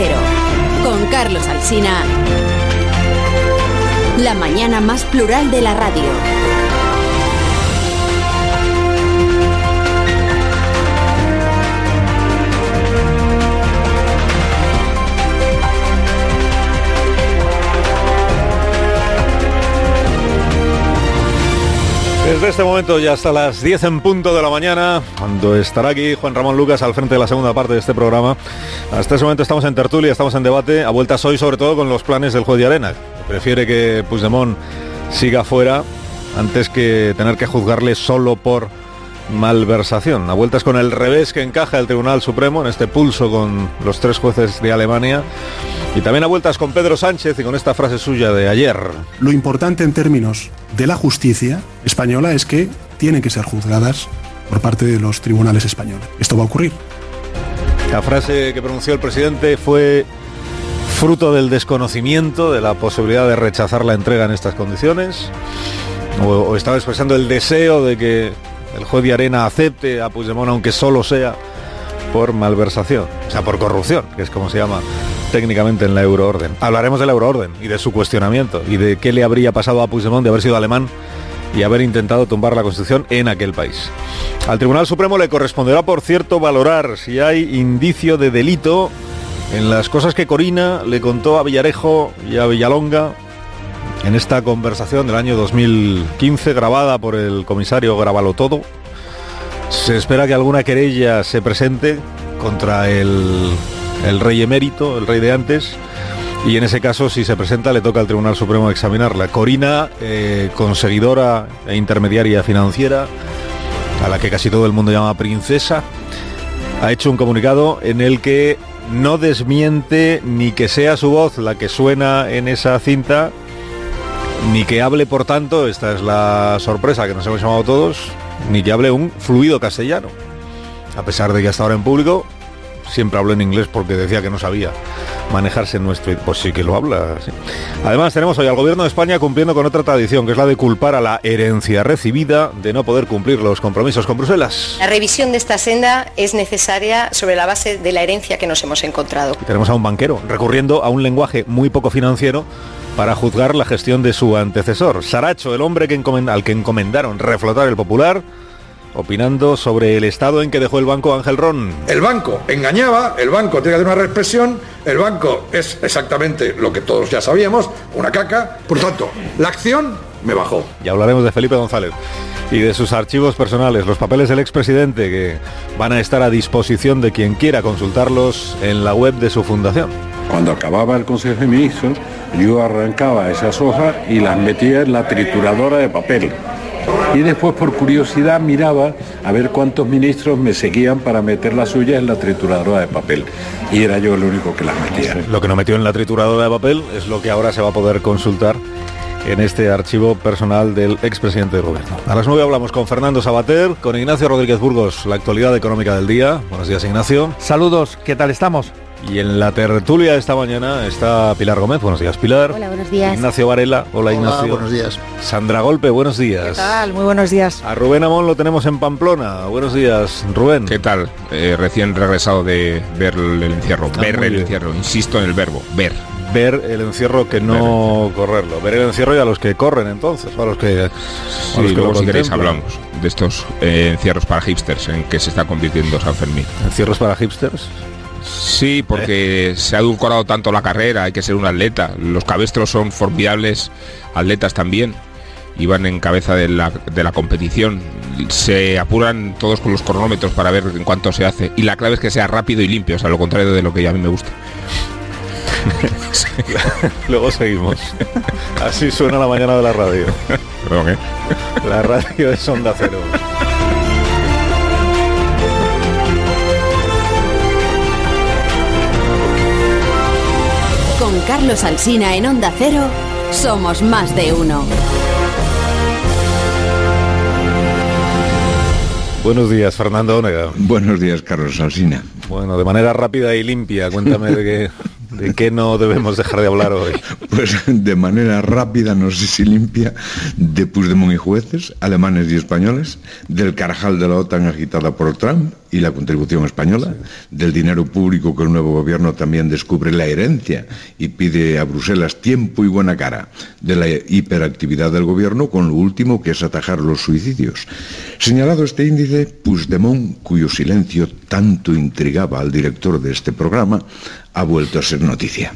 Cero, con Carlos Alsina. La mañana más plural de la radio. Desde este momento y hasta las 10 en punto de la mañana, cuando estará aquí Juan Ramón Lucas al frente de la segunda parte de este programa, hasta ese momento estamos en tertulia, estamos en debate, a vueltas hoy sobre todo con los planes del juez de Llarena. Prefiere que Puigdemont siga fuera antes que tener que juzgarle solo por malversación. A vueltas con el revés que encaja el Tribunal Supremo en este pulso con los 3 jueces de Alemania. Y también a vueltas con Pedro Sánchez y con esta frase suya de ayer. Lo importante en términos de la justicia española es que tienen que ser juzgadas por parte de los tribunales españoles. Esto va a ocurrir. La frase que pronunció el presidente fue fruto del desconocimiento de la posibilidad de rechazar la entrega en estas condiciones, o estaba expresando el deseo de que el juez de Llarena acepte a Puigdemont, aunque solo sea por malversación, o sea, por corrupción, que es como se llama técnicamente en la euroorden. Hablaremos de la euroorden y de su cuestionamiento y de qué le habría pasado a Puigdemont de haber sido alemán y haber intentado tumbar la Constitución en aquel país. Al Tribunal Supremo le corresponderá, por cierto, valorar si hay indicio de delito en las cosas que Corina le contó a Villarejo y a Villalonga en esta conversación del año 2015 grabada por el comisario Gravalotodo. Se espera que alguna querella se presente contra el rey emérito, el rey de antes, y en ese caso, si se presenta, le toca al Tribunal Supremo examinarla. Corina, conseguidora e intermediaria financiera, a la que casi todo el mundo llama princesa, ha hecho un comunicado en el que no desmiente ni que sea su voz la que suena en esa cinta, ni que hable, por tanto, esta es la sorpresa que nos hemos llamado todos, ni que hable un fluido castellano, a pesar de que hasta ahora en público siempre habló en inglés porque decía que no sabía manejarse en nuestro... Pues sí que lo habla, sí. Además tenemos hoy al Gobierno de España cumpliendo con otra tradición, que es la de culpar a la herencia recibida de no poder cumplir los compromisos con Bruselas. La revisión de esta senda es necesaria sobre la base de la herencia que nos hemos encontrado. Y tenemos a un banquero recurriendo a un lenguaje muy poco financiero para juzgar la gestión de su antecesor. Saracho, el hombre al que encomendaron reflotar el Popular, opinando sobre el estado en que dejó el banco Ángel Ron. El banco engañaba, el banco tiene que hacer una reexpresión, el banco es exactamente lo que todos ya sabíamos, una caca. Por tanto, la acción me bajó. Y hablaremos de Felipe González y de sus archivos personales, los papeles del expresidente, que van a estar a disposición de quien quiera consultarlos en la web de su fundación. Cuando acababa el Consejo de Ministros, yo arrancaba esas hojas y las metía en la trituradora de papel. Y después, por curiosidad, miraba a ver cuántos ministros me seguían para meter las suyas en la trituradora de papel. Y era yo el único que las metía. Lo que no metió en la trituradora de papel es lo que ahora se va a poder consultar en este archivo personal del expresidente del gobierno. A las 9 hablamos con Fernando Savater, con Ignacio Rodríguez Burgos, la actualidad económica del día. Buenos días, Ignacio. Saludos, ¿qué tal estamos? Y en la tertulia esta mañana está Pilar Gómez. Buenos días, Pilar. Hola, buenos días. Ignacio Varela. Hola, Ignacio. Hola, buenos días. Sandra Golpe, buenos días. ¿Qué tal? Muy buenos días. A Rubén Amón lo tenemos en Pamplona. Buenos días, Rubén. ¿Qué tal? Recién regresado de ver el encierro. Ver el encierro. Insisto en el verbo, ver. Ver el encierro, que no correrlo. Ver el encierro y a los que corren entonces, a los que... Sí, a los que luego si queréis hablamos de estos encierros para hipsters en que se está convirtiendo San Fermín. ¿Encierros para hipsters? Sí, porque se ha edulcorado tanto la carrera, hay que ser un atleta. Los cabestros son formidables atletas también, y van en cabeza de la competición. Se apuran todos con los cronómetros para ver en cuánto se hace, y la clave es que sea rápido y limpio, o sea, lo contrario de lo que a mí me gusta. Luego seguimos. Así suena la mañana de la radio. ¿Perdón, qué? La radio es Onda Cero. Con Carlos Alsina en Onda Cero, somos más de uno. Buenos días, Fernando Onega. Buenos días, Carlos Alsina. Bueno, de manera rápida y limpia, cuéntame de qué no debemos dejar de hablar hoy. Pues de manera rápida, no sé si limpia, de Puigdemont y jueces, alemanes y españoles, del Carajal de la OTAN agitada por Trump, y la contribución española, del dinero público que el nuevo gobierno también descubre la herencia y pide a Bruselas tiempo y buena cara, de la hiperactividad del gobierno con lo último que es atajar los suicidios. Señalado este índice, Puigdemont, cuyo silencio tanto intrigaba al director de este programa, ha vuelto a ser noticia.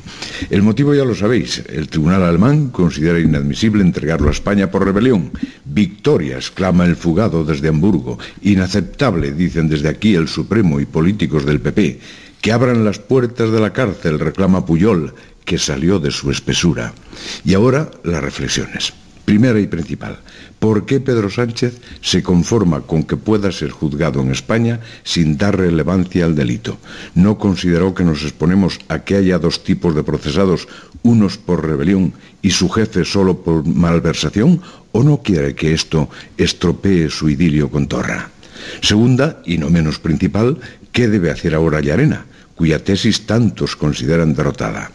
El motivo ya lo sabéis, el tribunal alemán considera inadmisible entregarlo a España por rebelión. Victoria, exclama el fugado desde Hamburgo. Inaceptable, dicen desde aquí el Supremo y políticos del PP. Que abran las puertas de la cárcel, reclama Pujol, que salió de su espesura. Y ahora las reflexiones. Primera y principal, ¿por qué Pedro Sánchez se conforma con que pueda ser juzgado en España sin dar relevancia al delito? ¿No consideró que nos exponemos a que haya dos tipos de procesados, unos por rebelión y su jefe solo por malversación? ¿O no quiere que esto estropee su idilio con Torra? Segunda, y no menos principal, ¿qué debe hacer ahora Llarena, cuya tesis tantos consideran derrotada?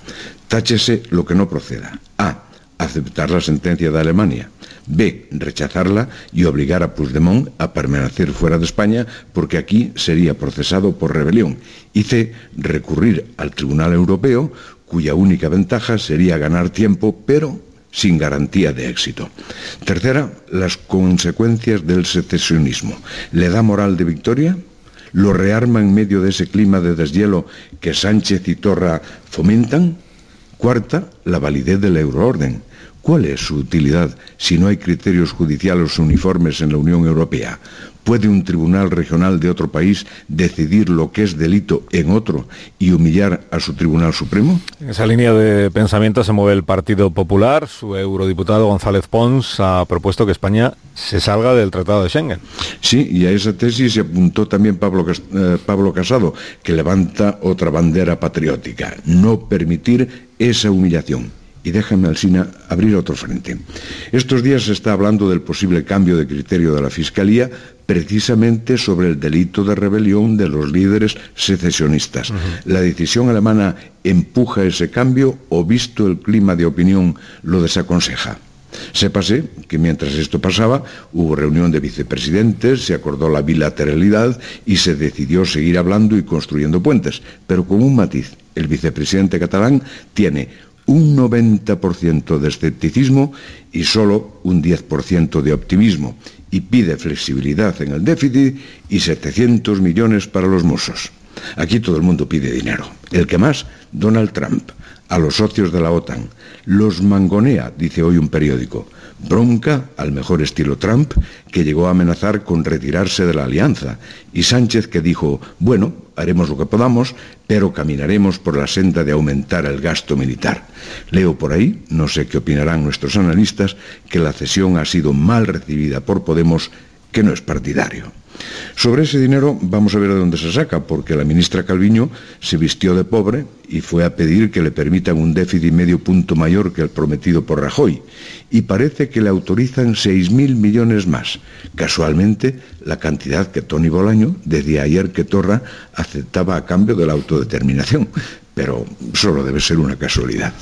Táchese lo que no proceda. A. Aceptar la sentencia de Alemania. B. Rechazarla y obligar a Puigdemont a permanecer fuera de España porque aquí sería procesado por rebelión. Y C. Recurrir al Tribunal Europeo, cuya única ventaja sería ganar tiempo, pero sin garantía de éxito. Tercera, las consecuencias del secesionismo. ¿Le da moral de victoria? ¿Lo rearma en medio de ese clima de deshielo que Sánchez y Torra fomentan? Cuarta, la validez del euroorden. ¿Cuál es su utilidad si no hay criterios judiciales uniformes en la Unión Europea? ¿Puede un tribunal regional de otro país decidir lo que es delito en otro y humillar a su Tribunal Supremo? En esa línea de pensamiento se mueve el Partido Popular. Su eurodiputado González Pons ha propuesto que España se salga del Tratado de Schengen. Sí, y a esa tesis se apuntó también Pablo Casado, que levanta otra bandera patriótica: no permitir esa humillación. Y déjame, Alsina, abrir otro frente. Estos días se está hablando del posible cambio de criterio de la Fiscalía precisamente sobre el delito de rebelión de los líderes secesionistas. ¿La decisión alemana empuja ese cambio o, visto el clima de opinión, lo desaconseja? Sépase que mientras esto pasaba, hubo reunión de vicepresidentes, se acordó la bilateralidad y se decidió seguir hablando y construyendo puentes, pero con un matiz. El vicepresidente catalán tiene un 90% de escepticismo y solo un 10% de optimismo, y pide flexibilidad en el déficit y 700 millones para los Mossos. Aquí todo el mundo pide dinero. El que más, Donald Trump. A los socios de la OTAN. Los mangonea, dice hoy un periódico. Bronca, al mejor estilo Trump, que llegó a amenazar con retirarse de la alianza. Y Sánchez, que dijo, bueno, haremos lo que podamos, pero caminaremos por la senda de aumentar el gasto militar. Leo por ahí, no sé qué opinarán nuestros analistas, que la cesión ha sido mal recibida por Podemos, que no es partidario. Sobre ese dinero vamos a ver de dónde se saca, porque la ministra Calviño se vistió de pobre y fue a pedir que le permitan un déficit medio punto mayor que el prometido por Rajoy, y parece que le autorizan 6.000 millones más, casualmente la cantidad que Toni Bolaño decía ayer que Torra aceptaba a cambio de la autodeterminación, pero solo debe ser una casualidad.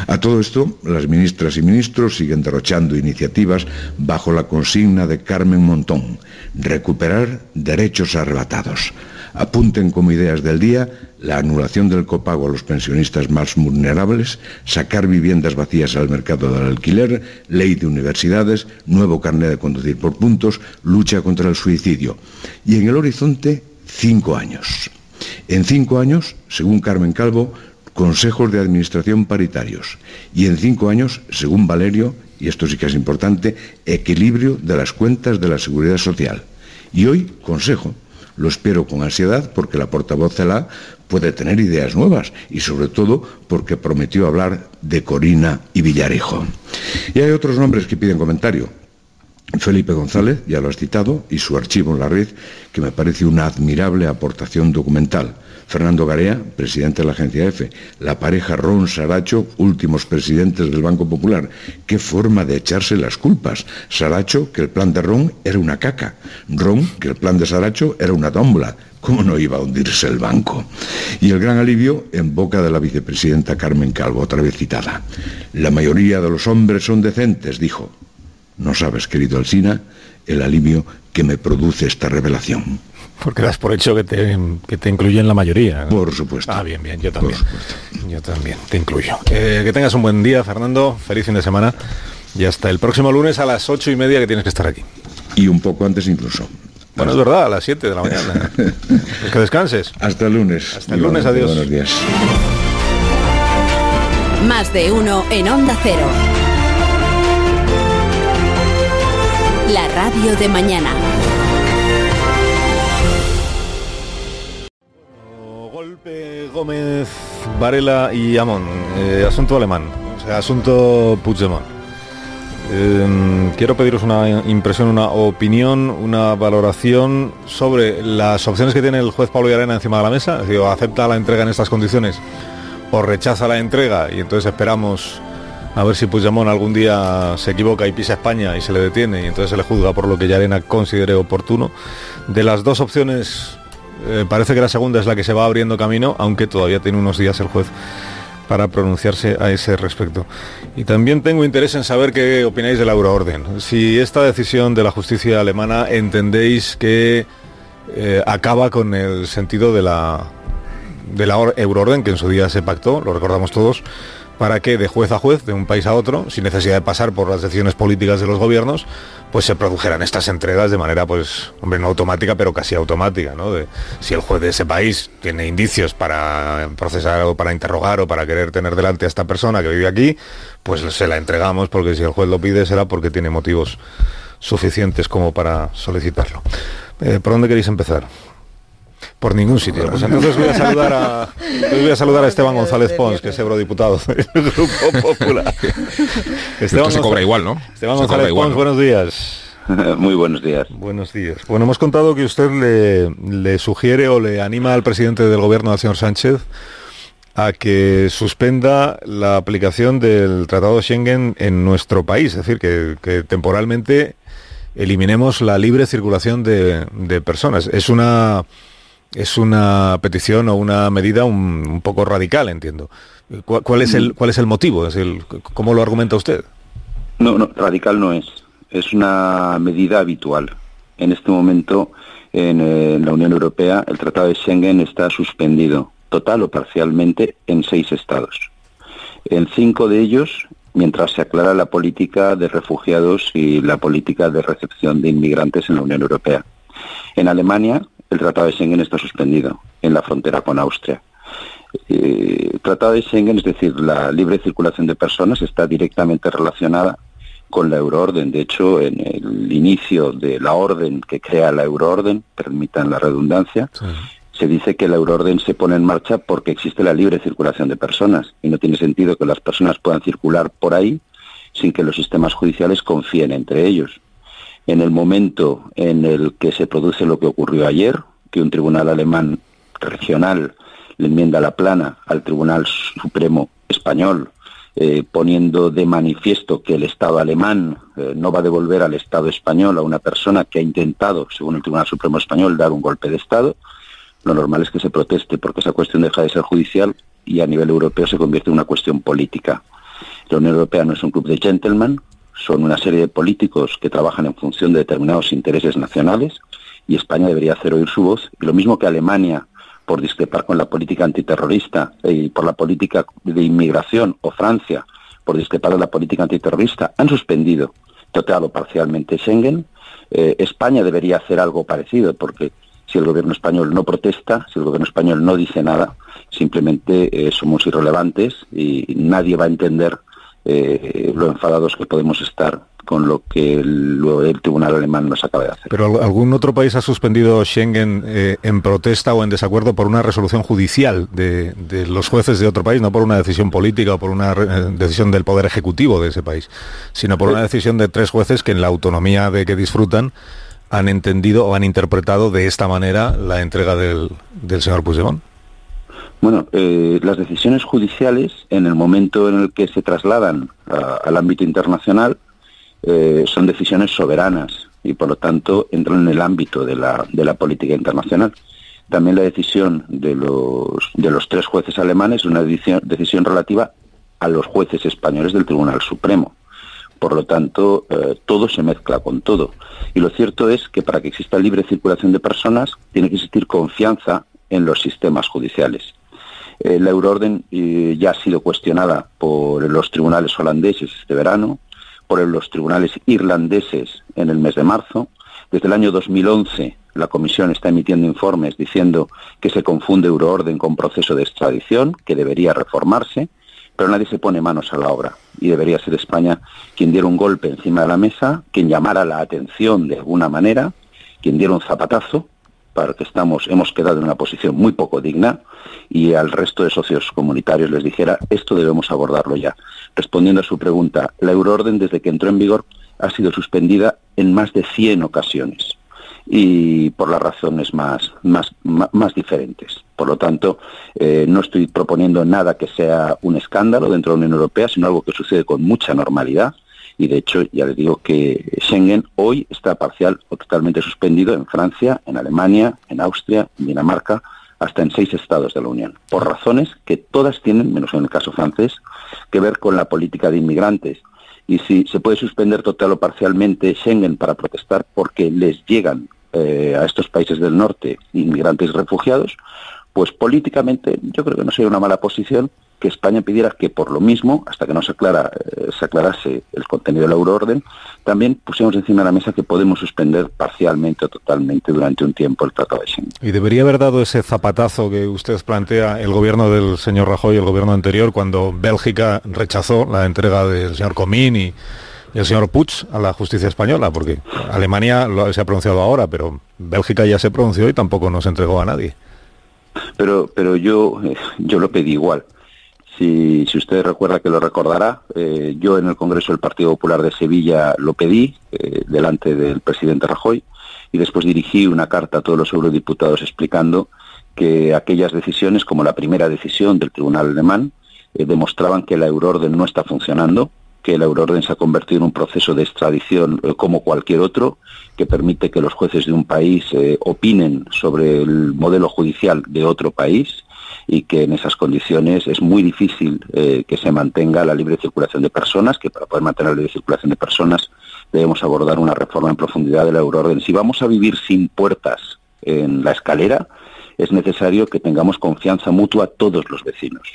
A todo esto, las ministras y ministros siguen derrochando iniciativas bajo la consigna de Carmen Montón: recuperar derechos arrebatados. Apunten como ideas del día la anulación del copago a los pensionistas más vulnerables, sacar viviendas vacías al mercado del alquiler, ley de universidades, nuevo carnet de conducir por puntos, lucha contra el suicidio. Y en el horizonte, 5 años. En 5 años, según Carmen Calvo, consejos de administración paritarios. Y en 5 años, según Valerio, y esto sí que es importante, equilibrio de las cuentas de la Seguridad Social. Y hoy, consejo. Lo espero con ansiedad porque la portavoz Celaá puede tener ideas nuevas y sobre todo porque prometió hablar de Corina y Villarejo. Y hay otros nombres que piden comentario. Felipe González, ya lo has citado, y su archivo en la red, que me parece una admirable aportación documental. Fernando Garea, presidente de la agencia EFE. La pareja Ron-Saracho, últimos presidentes del Banco Popular. Qué forma de echarse las culpas. Saracho, que el plan de Ron era una caca. Ron, que el plan de Saracho era una tómbola. ¿Cómo no iba a hundirse el banco? Y el gran alivio en boca de la vicepresidenta Carmen Calvo, otra vez citada. La mayoría de los hombres son decentes, dijo. No sabes, querido Alsina, el alivio que me produce esta revelación. Porque das por hecho que te incluyen la mayoría, ¿no? Por supuesto. Ah, bien, yo también. Yo también, te incluyo. Que tengas un buen día, Fernando. Feliz fin de semana. Y hasta el próximo lunes a las 8:30 que tienes que estar aquí. Y un poco antes incluso. Bueno, es verdad, a las 7 de la mañana. Pues que descanses. Hasta el lunes. Hasta el lunes, adiós. Buenos días. Más de uno en Onda Cero. La radio de mañana. Golpe, Gómez, Varela y Amón. Asunto alemán, o sea, asunto Puigdemont. Quiero pediros una impresión, una opinión, una valoración sobre las opciones que tiene el juez Pablo Llarena encima de la mesa. Es decir, o acepta la entrega en estas condiciones o rechaza la entrega, y entonces esperamos a ver si Puigdemont algún día se equivoca y pisa España y se le detiene, y entonces se le juzga por lo que Llarena considere oportuno. De las dos opciones, parece que la segunda es la que se va abriendo camino, aunque todavía tiene unos días el juez para pronunciarse a ese respecto. Y también tengo interés en saber qué opináis de la euroorden. Si esta decisión de la justicia alemana entendéis que acaba con el sentido de la euroorden que en su día se pactó, lo recordamos todos, para que de juez a juez, de un país a otro, sin necesidad de pasar por las decisiones políticas de los gobiernos, pues se produjeran estas entregas de manera, pues, hombre, no automática, pero casi automática, ¿no? Si el juez de ese país tiene indicios para procesar o para interrogar o para querer tener delante a esta persona que vive aquí, pues se la entregamos, porque si el juez lo pide será porque tiene motivos suficientes como para solicitarlo. ¿Por dónde queréis empezar? Por ningún sitio. Pues entonces voy a saludar a Esteban González Pons, que es eurodiputado del Grupo Popular. Esteban se cobra igual, ¿no? Esteban González Pons, ¿no? Buenos días. Muy buenos días. Buenos días. Bueno, hemos contado que usted le sugiere o le anima al presidente del gobierno, al señor Sánchez, a que suspenda la aplicación del Tratado de Schengen en nuestro país. Es decir, que temporalmente eliminemos la libre circulación de personas. Es una petición o una medida un poco radical, entiendo. ¿Cuál es el motivo? Es decir, ¿cómo lo argumenta usted? No, radical no es. Es una medida habitual. En este momento, en la Unión Europea, el Tratado de Schengen está suspendido, total o parcialmente, en 6 estados. En 5 de ellos, mientras se aclara la política de refugiados y la política de recepción de inmigrantes en la Unión Europea. En Alemania, el Tratado de Schengen está suspendido en la frontera con Austria. El Tratado de Schengen, es decir, la libre circulación de personas, está directamente relacionada con la euroorden. De hecho, en el inicio de la orden que crea la euroorden, permitan la redundancia, sí, se dice que la euroorden se pone en marcha porque existe la libre circulación de personas, y no tiene sentido que las personas puedan circular por ahí sin que los sistemas judiciales confíen entre ellos. En el momento en el que se produce lo que ocurrió ayer, que un tribunal alemán regional le enmienda la plana al Tribunal Supremo español, poniendo de manifiesto que el Estado alemán no va a devolver al Estado español a una persona que ha intentado, según el Tribunal Supremo español, dar un golpe de Estado, lo normal es que se proteste, porque esa cuestión deja de ser judicial y a nivel europeo se convierte en una cuestión política. La Unión Europea no es un club de gentlemen, son una serie de políticos que trabajan en función de determinados intereses nacionales, y España debería hacer oír su voz, y lo mismo que Alemania, por discrepar con la política antiterrorista y por la política de inmigración, o Francia, por discrepar de la política antiterrorista, han suspendido total o parcialmente Schengen. España debería hacer algo parecido, porque si el gobierno español no protesta, si el gobierno español no dice nada, simplemente somos irrelevantes y nadie va a entender lo enfadados que podemos estar con lo que el tribunal alemán nos acaba de hacer. ¿Pero algún otro país ha suspendido Schengen en protesta o en desacuerdo por una resolución judicial de los jueces de otro país, no por una decisión política o por una decisión del poder ejecutivo de ese país, sino por una decisión de 3 jueces que, en la autonomía de que disfrutan, han entendido o han interpretado de esta manera la entrega del señor Puigdemont? Bueno, las decisiones judiciales, en el momento en el que se trasladan al ámbito internacional, son decisiones soberanas y, por lo tanto, entran en el ámbito de la política internacional. También la decisión de los 3 jueces alemanes es una decisión relativa a los jueces españoles del Tribunal Supremo. Por lo tanto, todo se mezcla con todo. Y lo cierto es que para que exista libre circulación de personas, tiene que existir confianza en los sistemas judiciales. La euroorden ya ha sido cuestionada por los tribunales holandeses este verano, por los tribunales irlandeses en el mes de marzo. Desde el año 2011 la Comisión está emitiendo informes diciendo que se confunde euroorden con proceso de extradición, que debería reformarse, pero nadie se pone manos a la obra y debería ser España quien diera un golpe encima de la mesa, quien llamara la atención de alguna manera, quien diera un zapatazo, para que hemos quedado en una posición muy poco digna, y al resto de socios comunitarios les dijera, esto debemos abordarlo ya. Respondiendo a su pregunta, la euroorden desde que entró en vigor ha sido suspendida en más de 100 ocasiones y por las razones más diferentes. Por lo tanto, no estoy proponiendo nada que sea un escándalo dentro de la Unión Europea, sino algo que sucede con mucha normalidad. Y de hecho, ya les digo que Schengen hoy está parcial o totalmente suspendido en Francia, en Alemania, en Austria, en Dinamarca, hasta en 6 estados de la Unión, por razones que todas tienen, menos en el caso francés, que ver con la política de inmigrantes. Y si se puede suspender total o parcialmente Schengen para protestar porque les llegan a estos países del norte inmigrantes y refugiados, pues políticamente yo creo que no sería una mala posición que España pidiera que por lo mismo, hasta que no se aclarase el contenido de la euroorden, también pusiéramos encima de la mesa que podemos suspender parcialmente o totalmente durante un tiempo el Tratado de Schengen. ¿Y debería haber dado ese zapatazo que usted plantea el gobierno del señor Rajoy, el gobierno anterior, cuando Bélgica rechazó la entrega del señor Comín y el señor Puig a la justicia española? Porque Alemania se ha pronunciado ahora, pero Bélgica ya se pronunció y tampoco nos entregó a nadie. Pero yo lo pedí igual. Si usted recuerda, que lo recordará, yo en el Congreso del Partido Popular de Sevilla lo pedí delante del presidente Rajoy, y después dirigí una carta a todos los eurodiputados explicando que aquellas decisiones, como la primera decisión del Tribunal Alemán, demostraban que la euroorden no está funcionando, que la euroorden se ha convertido en un proceso de extradición como cualquier otro, que permite que los jueces de un país opinen sobre el modelo judicial de otro país, y que en esas condiciones es muy difícil que se mantenga la libre circulación de personas, que para poder mantener la libre circulación de personas debemos abordar una reforma en profundidad de la euroorden. Si vamos a vivir sin puertas en la escalera, es necesario que tengamos confianza mutua todos los vecinos.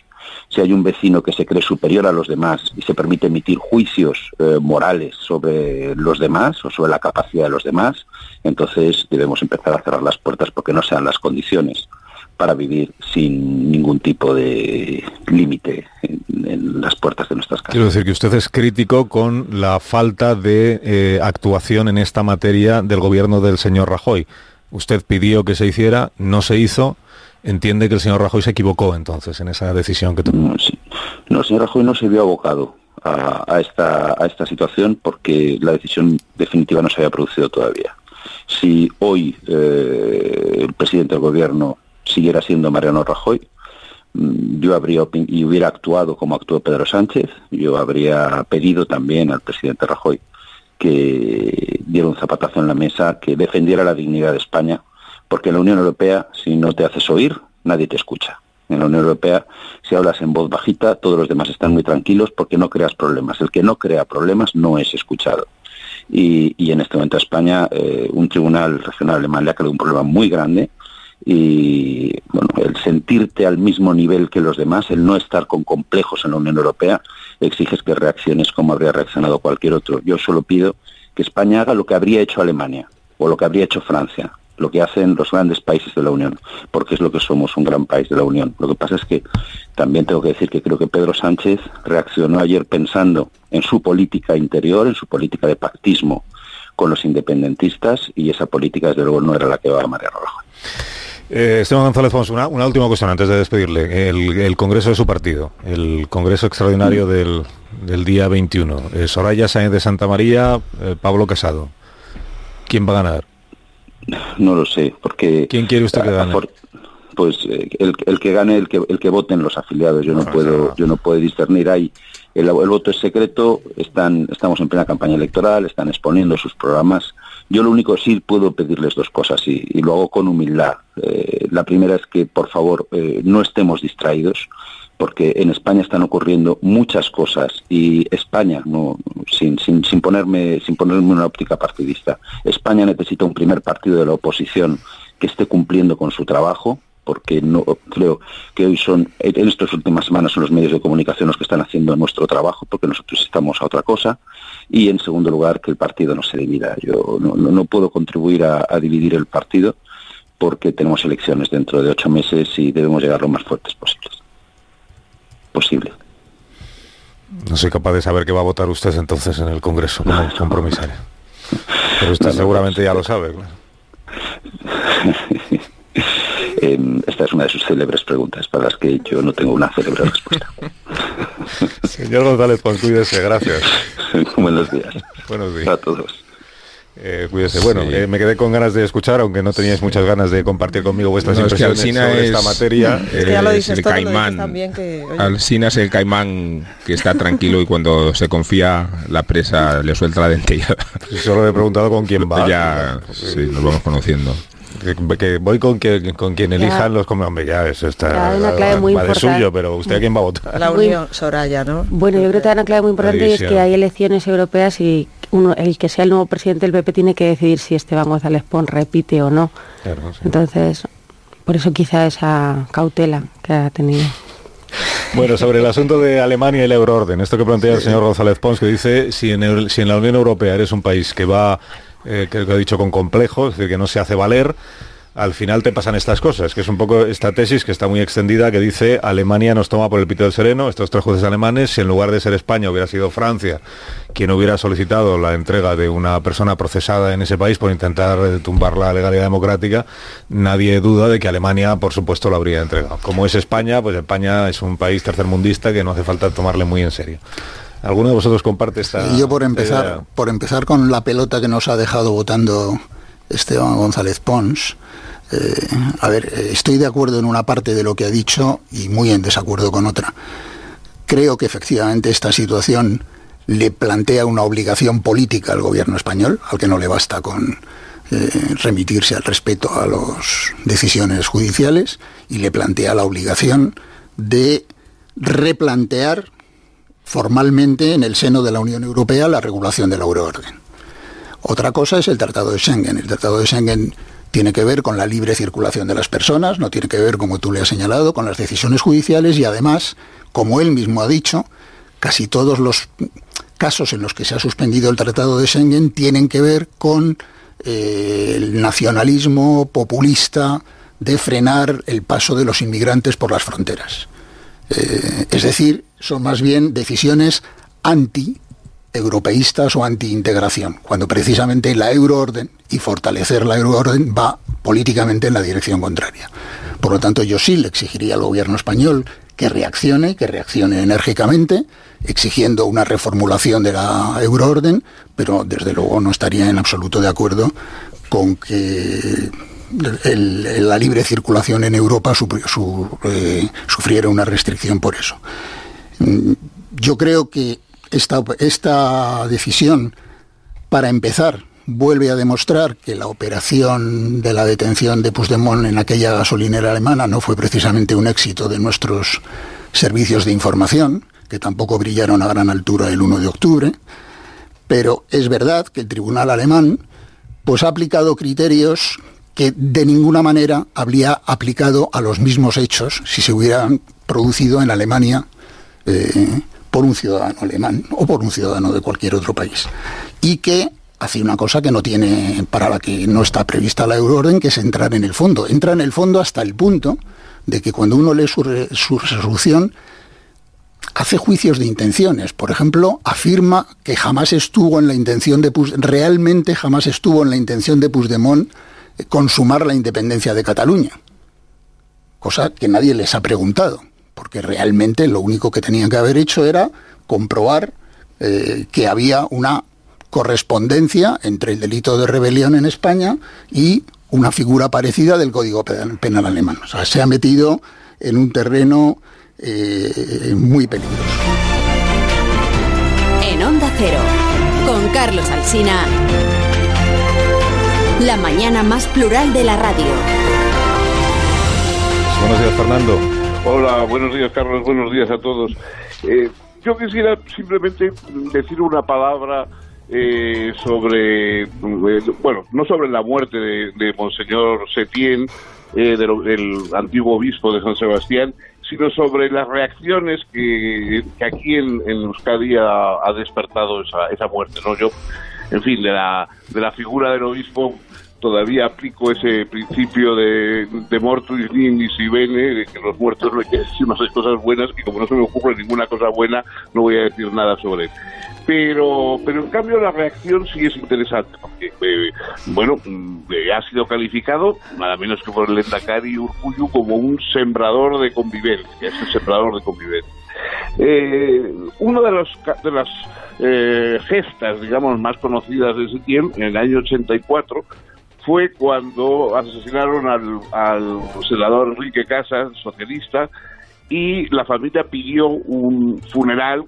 Si hay un vecino que se cree superior a los demás y se permite emitir juicios morales sobre los demás o sobre la capacidad de los demás, entonces debemos empezar a cerrar las puertas porque no sean las condiciones para vivir sin ningún tipo de límite en las puertas de nuestras casas. Quiero decir que usted es crítico con la falta de actuación en esta materia del gobierno del señor Rajoy. Usted pidió que se hiciera, no se hizo. ¿Entiende que el señor Rajoy se equivocó entonces en esa decisión que tomó? Sí. No, el señor Rajoy no se vio abocado a esta situación porque la decisión definitiva no se había producido todavía. Si hoy el presidente del gobierno siguiera siendo Mariano Rajoy, yo hubiera actuado como actuó Pedro Sánchez. Yo habría pedido también al presidente Rajoy que diera un zapatazo en la mesa, que defendiera la dignidad de España, porque en la Unión Europea, si no te haces oír, nadie te escucha. En la Unión Europea, si hablas en voz bajita, todos los demás están muy tranquilos porque no creas problemas. El que no crea problemas no es escuchado. Y en este momento a España, un tribunal regional alemán le ha creado un problema muy grande. Y bueno, el sentirte al mismo nivel que los demás, el no estar con complejos en la Unión Europea, exiges que reacciones como habría reaccionado cualquier otro. Yo solo pido que España haga lo que habría hecho Alemania o lo que habría hecho Francia, lo que hacen los grandes países de la Unión, porque es lo que somos, un gran país de la Unión. Lo que pasa es que también tengo que decir que creo que Pedro Sánchez reaccionó ayer pensando en su política interior, en su política de pactismo con los independentistas, y esa política desde luego no era la que va a Mariano Rajoy. Esteban González Pons, una última cuestión antes de despedirle. El congreso de su partido, el congreso extraordinario del día 21. Soraya Sáenz de Santamaría, Pablo Casado. ¿Quién va a ganar? No lo sé, porque... ¿Quién quiere usted que gane? Pues el que gane, el que voten los afiliados. Yo no puedo discernir ahí. El voto es secreto, estamos en plena campaña electoral, están exponiendo sus programas. Yo lo único sí puedo pedirles dos cosas y lo hago con humildad. La primera es que, por favor, no estemos distraídos, porque en España están ocurriendo muchas cosas y España, no, sin ponerme una óptica partidista, España necesita un primer partido de la oposición que esté cumpliendo con su trabajo, porque no creo que hoy en estas últimas semanas son los medios de comunicación los que están haciendo nuestro trabajo, porque nosotros estamos a otra cosa, y en segundo lugar que el partido no se divida. Yo no puedo contribuir a dividir el partido, porque tenemos elecciones dentro de 8 meses y debemos llegar lo más fuertes posible. No soy capaz de saber qué va a votar usted entonces en el Congreso como compromisario. Pero usted seguramente ya lo sabe, claro. Esta es una de sus célebres preguntas para las que yo no tengo una célebre respuesta. Señor González Pons, cuídese, gracias. Buenos días. Buenos días a todos. Cuídese. Bueno, me quedé con ganas de escuchar, aunque no teníais muchas ganas de compartir conmigo vuestras impresiones sobre esta materia. Ya lo dices el todo, caimán. lo dices también Alsina es el caimán que está tranquilo y cuando se confía la presa le suelta la dentellada. Solo le he preguntado con quién va. Ya, sí, nos vamos conociendo. Que voy con quien elijan los hombre, ya eso está una clave muy va de importante. suyo, pero ¿usted a quién va a votar? La Unión, Soraya, ¿no? Bueno, yo creo que hay una clave muy importante y es que hay elecciones europeas y el que sea el nuevo presidente del PP tiene que decidir si Esteban González Pons repite o no. Claro, sí. Entonces, por eso quizá esa cautela que ha tenido. Bueno, sobre el asunto de Alemania y la euroorden, esto que plantea el señor González Pons, que dice si en la Unión Europea eres un país que va, creo que ha dicho con complejos, es decir, que no se hace valer, al final te pasan estas cosas, que es un poco esta tesis que está muy extendida, que dice Alemania nos toma por el pito del sereno, estos 3 jueces alemanes, si en lugar de ser España hubiera sido Francia quien hubiera solicitado la entrega de una persona procesada en ese país por intentar tumbar la legalidad democrática, nadie duda de que Alemania, por supuesto, lo habría entregado. Como es España, pues España es un país tercermundista que no hace falta tomarle muy en serio. ¿Alguno de vosotros comparte esta Yo por empezar con la pelota que nos ha dejado votando Esteban González Pons, estoy de acuerdo en una parte de lo que ha dicho y muy en desacuerdo con otra. Creo que efectivamente esta situación le plantea una obligación política al gobierno español, al que no le basta con remitirse al respeto a las decisiones judiciales, y le plantea la obligación de replantear formalmente en el seno de la Unión Europea la regulación de la euroorden. Otra cosa es el Tratado de Schengen. El Tratado de Schengen tiene que ver con la libre circulación de las personas, no tiene que ver, como tú le has señalado, con las decisiones judiciales y además, como él mismo ha dicho, casi todos los casos en los que se ha suspendido el Tratado de Schengen tienen que ver con el nacionalismo populista de frenar el paso de los inmigrantes por las fronteras. Es decir, son más bien decisiones anti-europeístas o anti-integración, cuando precisamente la euroorden y fortalecer la euroorden va políticamente en la dirección contraria. Por lo tanto, yo sí le exigiría al gobierno español que reaccione enérgicamente, exigiendo una reformulación de la euroorden, pero desde luego no estaría en absoluto de acuerdo con que la libre circulación en Europa sufriera una restricción por eso. Yo creo que esta decisión, para empezar, vuelve a demostrar que la operación de la detención de Puigdemont en aquella gasolinera alemana no fue precisamente un éxito de nuestros servicios de información, que tampoco brillaron a gran altura el 1 de octubre, pero es verdad que el tribunal alemán pues ha aplicado criterios que de ninguna manera habría aplicado a los mismos hechos si se hubieran producido en Alemania por un ciudadano alemán o por un ciudadano de cualquier otro país. Y que hace una cosa que no tiene, para la que no está prevista la euroorden, que es entrar en el fondo. Entra en el fondo hasta el punto de que cuando uno lee su resolución hace juicios de intenciones. Por ejemplo, afirma que jamás estuvo en la intención de realmente jamás estuvo en la intención de Puigdemont consumar la independencia de Cataluña, cosa que nadie les ha preguntado, porque realmente lo único que tenían que haber hecho era comprobar que había una correspondencia entre el delito de rebelión en España y una figura parecida del Código Penal alemán. O sea, se ha metido en un terreno muy peligroso. En Onda Cero, con Carlos Alsina. la mañana más plural de la radio. Buenos días, Fernando. Hola, buenos días, Carlos, buenos días a todos. Yo quisiera simplemente decir una palabra sobre, bueno, no sobre la muerte de Monseñor Setién, del antiguo obispo de San Sebastián, sino sobre las reacciones que aquí en Euskadi ha despertado esa muerte, ¿no? Yo, en fin, de la figura del obispo todavía aplico ese principio de mortuis nisi bene, de que los muertos no hay que decir más cosas buenas, y como no se me ocurre ninguna cosa buena, no voy a decir nada sobre él. Pero en cambio la reacción sí es interesante, porque, ha sido calificado, nada menos que por el Lehendakari Urkullu, como un sembrador de convivencia, es el sembrador de convivencia. Una de las gestas, digamos, más conocidas de ese tiempo, en el año 84, fue cuando asesinaron al senador Enrique Casas, socialista, y la familia pidió un funeral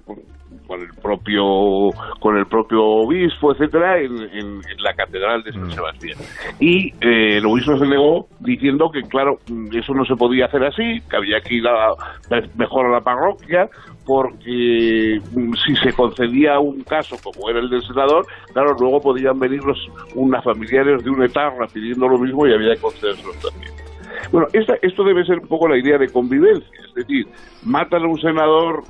con el propio obispo, etcétera, en la catedral de San Sebastián. Y el obispo se negó, diciendo que, claro, eso no se podía hacer así, que había que ir mejor a la parroquia, porque si se concedía un caso como era el del senador, claro, luego podían venir unos familiares de una etarra pidiendo lo mismo y había que concederlo también. Bueno, esto debe ser un poco la idea de convivencia, es decir, matan a un senador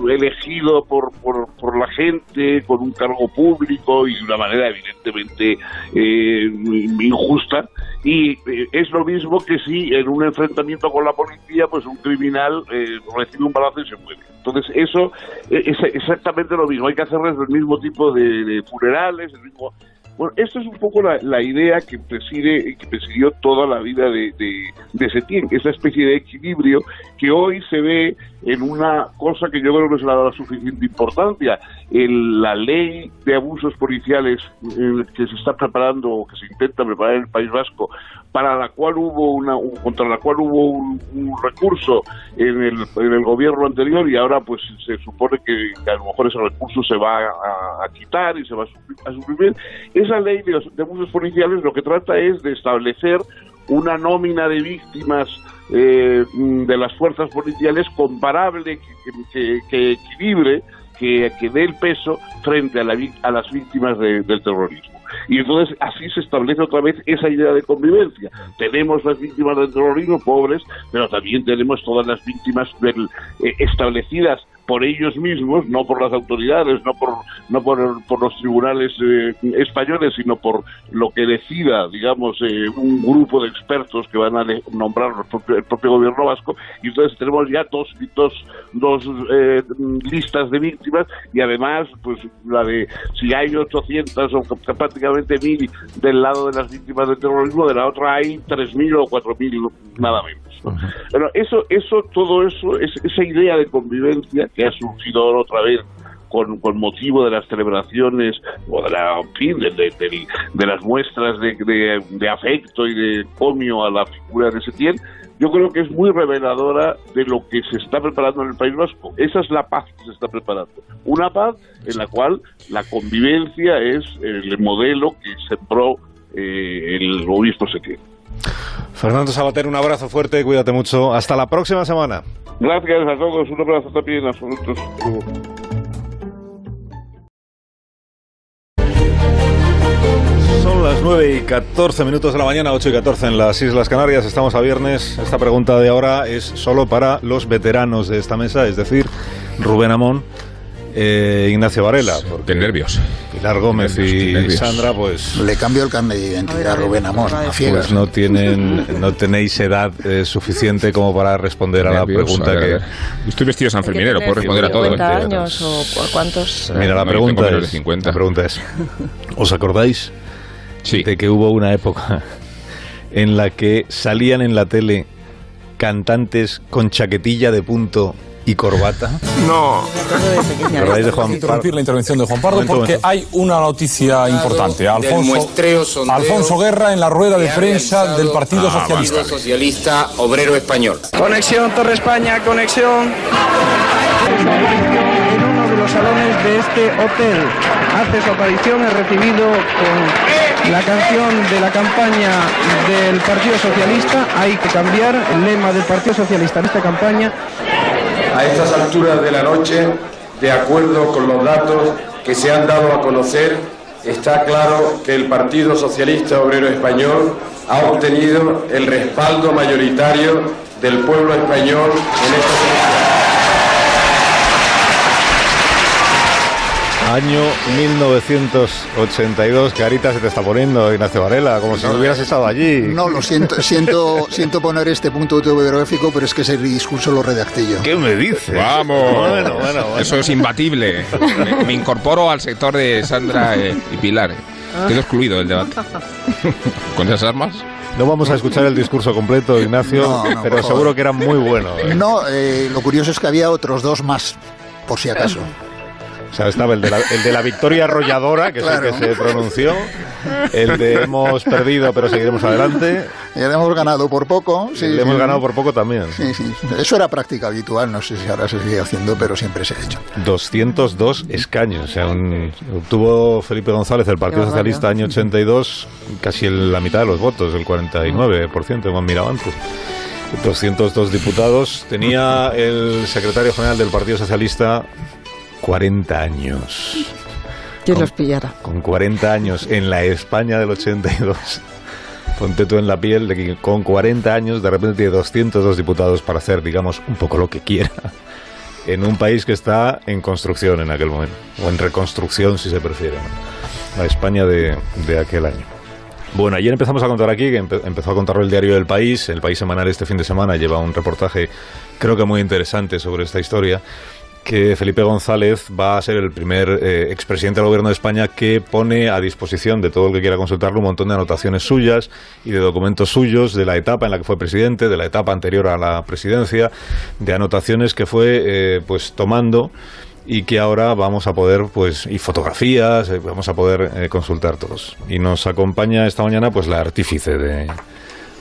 elegido por la gente, con un cargo público y de una manera evidentemente injusta, y es lo mismo que si en un enfrentamiento con la policía, pues un criminal recibe un balazo y se muere. Entonces eso es exactamente lo mismo, hay que hacerles el mismo tipo de funerales, el mismo... Bueno, esto es un poco la idea que presidió toda la vida de Setién, esa especie de equilibrio que hoy se ve en una cosa que yo creo que no se le ha dado la suficiente importancia, en la ley de abusos policiales que se está preparando, o que se intenta preparar en el País Vasco, para la cual contra la cual hubo un recurso en el gobierno anterior, y ahora pues se supone que a lo mejor ese recurso se va a quitar y se va a suprimir. Esa ley de abusos policiales lo que trata es de establecer una nómina de víctimas de las fuerzas policiales comparable, que equilibre, que dé el peso frente a las víctimas del terrorismo. Y entonces así se establece otra vez esa idea de convivencia. Tenemos las víctimas del terrorismo pobres, pero también tenemos todas las víctimas establecidas por ellos mismos, no por las autoridades, no por los tribunales españoles, sino por lo que decida, digamos, un grupo de expertos que van a nombrar el propio gobierno vasco. Y entonces tenemos ya dos listas de víctimas, y además pues la de si hay 800 o prácticamente 1000 del lado de las víctimas del terrorismo, de la otra hay 3000 o 4000, nada menos. Bueno, todo eso, esa idea de convivencia que ha surgido otra vez con motivo de las celebraciones o de las muestras de afecto y de comio a la figura de Setién, yo creo que es muy reveladora de lo que se está preparando en el País Vasco. Esa es la paz que se está preparando. Una paz en la cual la convivencia es el modelo que sembró el obispo Setién. Fernando Sabater, un abrazo fuerte, cuídate mucho. Hasta la próxima semana. Gracias a todos, un abrazo también a vosotros. Son las 9:14 de la mañana, 8:14 en las Islas Canarias. Estamos a viernes. Esta pregunta de ahora es solo para los veteranos de esta mesa, es decir, Rubén Amón, Ignacio Varela. Qué nervios. Pilar Gómez y Sandra, pues... Le cambio el carnet de identidad a Rubén Amón, a ciegas. Pues no tenéis edad suficiente como para responder a la pregunta que... Yo estoy vestido de San Ferminero, puedo responder a todo. 50 años o por cuántos... Mira, la pregunta es, ¿os acordáis de que hubo una época en la que salían en la tele cantantes con chaquetilla de punto y corbata? No. Interrumpir la intervención de Juan Pardo porque hay una noticia importante. Alfonso Guerra en la rueda de prensa del Partido Socialista. Socialista Obrero Español. Conexión Torre España, conexión. En uno de los salones de este hotel hace su aparición, es recibido con la canción de la campaña del Partido Socialista. Hay que cambiar el lema del Partido Socialista en esta campaña. A estas alturas de la noche, de acuerdo con los datos que se han dado a conocer, está claro que el Partido Socialista Obrero Español ha obtenido el respaldo mayoritario del pueblo español en esta elecciones. Año 1982, carita se te está poniendo, Ignacio Varela, como si hubieras estado allí. No, lo siento poner este punto autobiográfico, pero es que ese discurso lo redacté yo. ¿Qué me dices? ¡Vamos! Bueno. Eso es imbatible. Me incorporo al sector de Sandra y Pilar. Quedo excluido del debate. ¿Con esas armas? No vamos a escuchar el discurso completo, Ignacio, pero seguro que era muy bueno. No, lo curioso es que había otros dos más, por si acaso. O sea, estaba el de la victoria arrolladora, que claro, es el que se pronunció, el de hemos perdido pero seguiremos adelante. Y le hemos ganado por poco. Sí, le hemos ganado por poco también. Sí. Eso era práctica habitual, no sé si ahora se sigue haciendo, pero siempre se ha hecho. 202 escaños, o sea, obtuvo Felipe González, el Partido Socialista, año 82, casi la mitad de los votos, el 49%, hemos mirado antes. 202 diputados. Tenía el secretario general del Partido Socialista 40 años. ¿Quién los pillara? Con 40 años en la España del 82. Ponte tú en la piel de que con 40 años de repente tiene 202 diputados para hacer, digamos, un poco lo que quiera en un país que está en construcción en aquel momento, o en reconstrucción si se prefiere, ¿no? La España de aquel año. Bueno, ayer empezamos a contar aquí, que empezó a contarlo el diario El País semanal este fin de semana, lleva un reportaje creo que muy interesante sobre esta historia, que Felipe González va a ser el primer expresidente del Gobierno de España que pone a disposición de todo el que quiera consultarlo un montón de anotaciones suyas y de documentos suyos de la etapa en la que fue presidente, de la etapa anterior a la presidencia, de anotaciones que fue pues tomando y que ahora vamos a poder, pues, y fotografías, vamos a poder consultar todos. Y nos acompaña esta mañana pues la artífice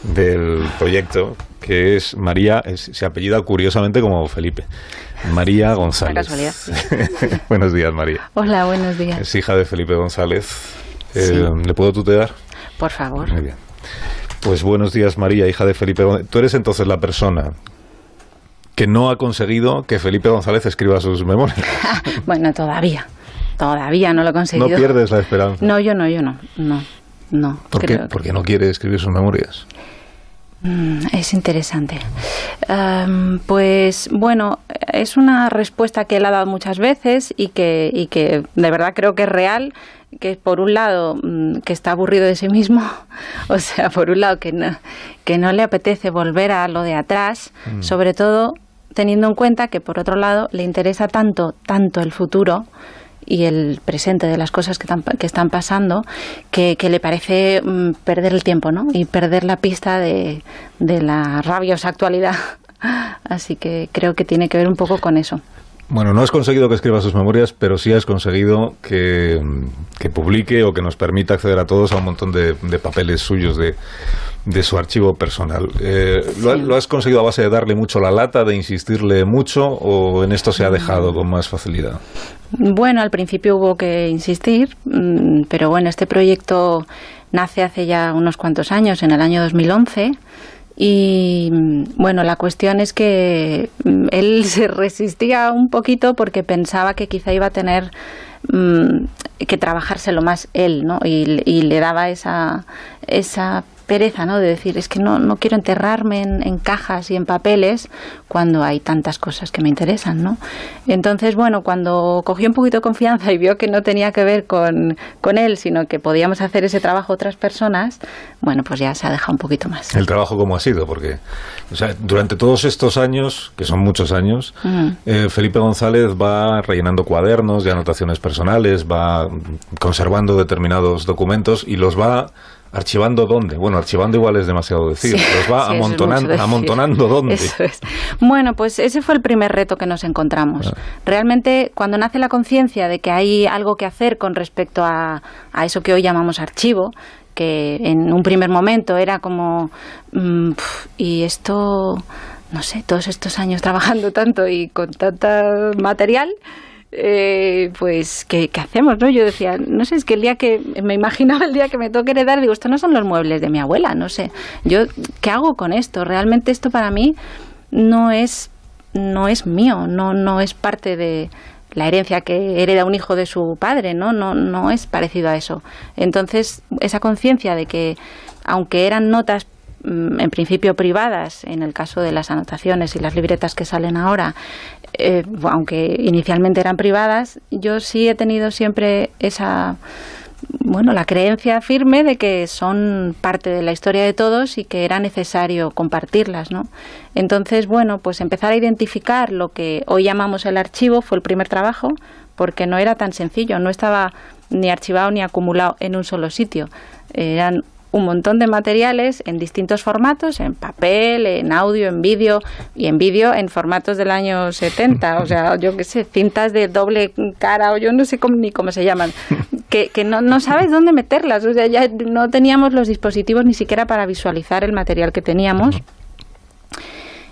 del proyecto, que es María, se apellida curiosamente como Felipe. María González. Una casualidad. Sí. Buenos días, María. Hola, buenos días. Es hija de Felipe González. Sí. ¿Le puedo tutear? Por favor. Muy bien. Pues buenos días, María, hija de Felipe González. Tú eres entonces la persona que no ha conseguido que Felipe González escriba sus memorias. Bueno, todavía no lo he conseguido. ¿No pierdes la esperanza? No, yo no. ¿Por qué? Porque no quiere escribir sus memorias. Es interesante. Pues bueno, es una respuesta que él ha dado muchas veces y que de verdad creo que es real, que por un lado que está aburrido de sí mismo, o sea, por un lado que no le apetece volver a lo de atrás, sobre todo teniendo en cuenta que por otro lado le interesa tanto el futuro y el presente de las cosas que están pasando, que le parece perder el tiempo, ¿no? Y perder la pista de la rabiosa actualidad. Así que creo que tiene que ver un poco con eso. Bueno, no has conseguido que escriba sus memorias, pero sí has conseguido que publique o que nos permita acceder a todos a un montón de papeles suyos de su archivo personal. ¿Lo has conseguido a base de darle mucho la lata, de insistirle mucho, o en esto se ha dejado con más facilidad? Bueno, al principio hubo que insistir, pero bueno, este proyecto nace hace ya unos cuantos años, en el año 2011, y bueno, la cuestión es que él se resistía un poquito porque pensaba que quizá iba a tener que trabajárselo más él, ¿no? Y le daba esa pereza, ¿no? De decir, es que no quiero enterrarme en cajas y en papeles cuando hay tantas cosas que me interesan, ¿no? Entonces, bueno, cuando cogió un poquito de confianza y vio que no tenía que ver con él, sino que podíamos hacer ese trabajo otras personas, bueno, pues ya se ha dejado un poquito más. ¿El trabajo cómo ha sido? Porque, o sea, durante todos estos años, que son muchos años, Felipe González va rellenando cuadernos de anotaciones personales, va conservando determinados documentos y los va ¿archivando dónde? Bueno, archivando igual es demasiado decir. Sí, los va amontonando ¿dónde? Eso es. Bueno, pues ese fue el primer reto que nos encontramos. Realmente, cuando nace la conciencia de que hay algo que hacer con respecto a eso que hoy llamamos archivo, que en un primer momento era como, y esto, no sé, todos estos años trabajando tanto y con tanto material, pues, ¿qué hacemos, no? Yo decía, no sé, es que el día que me imaginaba el día que me toque heredar, digo, esto no son los muebles de mi abuela, no sé. Yo, ¿qué hago con esto? Realmente esto para mí no es mío, no es parte de la herencia que hereda un hijo de su padre, no es parecido a eso. Entonces, esa conciencia de que, aunque eran notas en principio privadas, en el caso de las anotaciones y las libretas que salen ahora, aunque inicialmente eran privadas, yo sí he tenido siempre la creencia firme de que son parte de la historia de todos y que era necesario compartirlas, ¿no? Entonces, pues empezar a identificar lo que hoy llamamos el archivo fue el primer trabajo, porque no era tan sencillo, no estaba ni archivado ni acumulado en un solo sitio. Eran un montón de materiales en distintos formatos, en papel, en audio, en vídeo, y en vídeo en formatos del año 70, o sea, yo qué sé, cintas de doble cara, o yo no sé ni cómo se llaman, que no sabes dónde meterlas, o sea, ya no teníamos los dispositivos ni siquiera para visualizar el material que teníamos.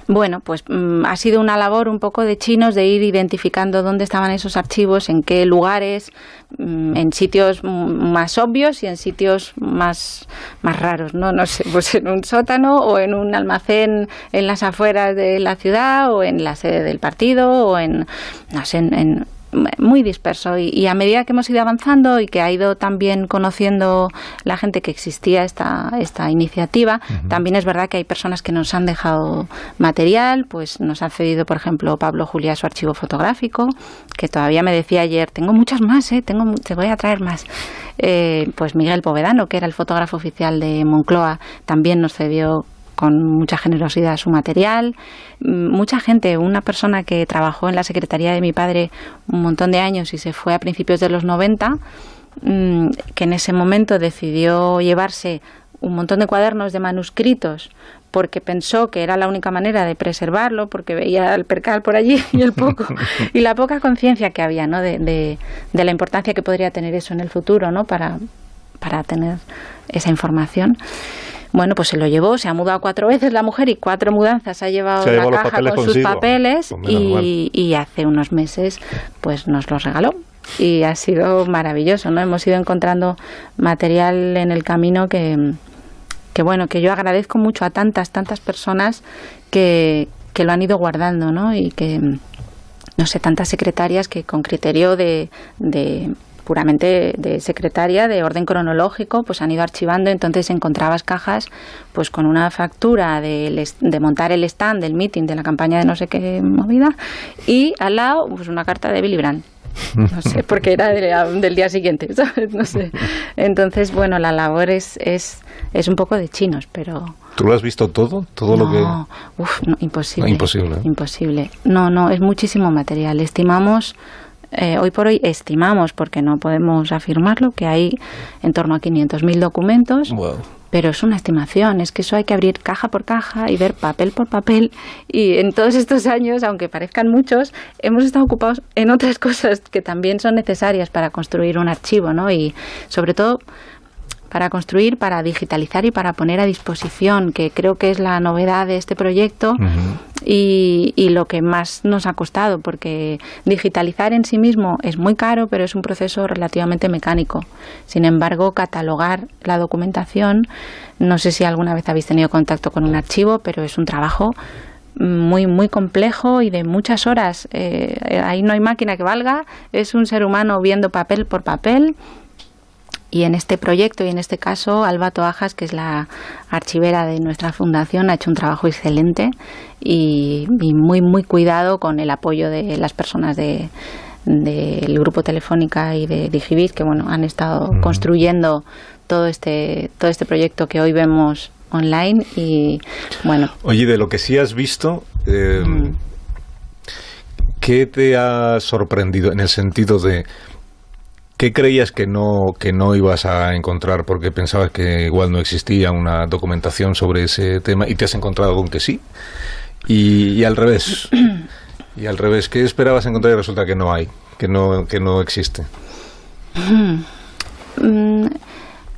Bueno, pues ha sido una labor un poco de chinos de ir identificando dónde estaban esos archivos, en qué lugares, en sitios más obvios y en sitios más raros, ¿no? No sé, pues en un sótano o en un almacén en las afueras de la ciudad o en la sede del partido o no sé, en muy disperso, y a medida que hemos ido avanzando y que ha ido también conociendo la gente que existía esta iniciativa, también es verdad que hay personas que nos han dejado material, pues nos ha cedido, por ejemplo, Pablo Juliá su archivo fotográfico, que todavía me decía ayer, tengo muchos más, te voy a traer más. Pues Miguel Povedano, que era el fotógrafo oficial de Moncloa, también nos cedió con mucha generosidad su material. Mucha gente, una persona que trabajó en la secretaría de mi padre un montón de años y se fue a principios de los 90, que en ese momento decidió llevarse un montón de cuadernos de manuscritos porque pensó que era la única manera de preservarlo, porque veía el percal por allí y la poca conciencia que había, ¿no? de la importancia que podría tener eso en el futuro, ¿no? para tener esa información. Bueno, pues se lo llevó, se ha mudado 4 veces la mujer y 4 mudanzas ha llevado la caja con sus papeles y hace unos meses pues nos los regaló y ha sido maravilloso, ¿no? Hemos ido encontrando material en el camino que yo agradezco mucho a tantas personas que lo han ido guardando, ¿no? Y que, no sé, tantas secretarias que con criterio de puramente de secretaria, de orden cronológico, pues han ido archivando. Entonces encontrabas cajas pues con una factura de montar el stand del meeting de la campaña de no sé qué movida y al lado pues una carta de Willy Brandt. No sé, porque era del día siguiente, ¿sabes? No sé. Entonces, bueno, la labor es un poco de chinos, pero... ¿Tú lo has visto todo? ¿Todo lo que...? No, imposible. No, imposible. Imposible. No, es muchísimo material. Estimamos... hoy por hoy estimamos, porque no podemos afirmarlo, que hay en torno a 500.000 documentos, wow. Pero es una estimación, es que eso hay que abrir caja por caja y ver papel por papel, y en todos estos años, aunque parezcan muchos, hemos estado ocupados en otras cosas que también son necesarias para construir un archivo, ¿no? Y sobre todo para construir, para digitalizar y para poner a disposición, que creo que es la novedad de este proyecto. Y lo que más nos ha costado, porque digitalizar en sí mismo es muy caro, pero es un proceso relativamente mecánico. Sin embargo, catalogar la documentación, no sé si alguna vez habéis tenido contacto con un archivo, pero es un trabajo muy, muy complejo y de muchas horas. Ahí no hay máquina que valga, es un ser humano viendo papel por papel. Y en este proyecto y en este caso, Alba Toajas, que es la archivera de nuestra fundación, ha hecho un trabajo excelente y muy, muy cuidado con el apoyo de las personas del Grupo Telefónica y de Digibit, que bueno, han estado construyendo todo este proyecto que hoy vemos online. Y bueno. Oye, de lo que sí has visto, ¿qué te ha sorprendido en el sentido de... ¿Qué creías que no ibas a encontrar porque pensabas que igual no existía una documentación sobre ese tema y te has encontrado con que sí? Y al revés. Y al revés, ¿qué esperabas encontrar y resulta que no hay, que no existe?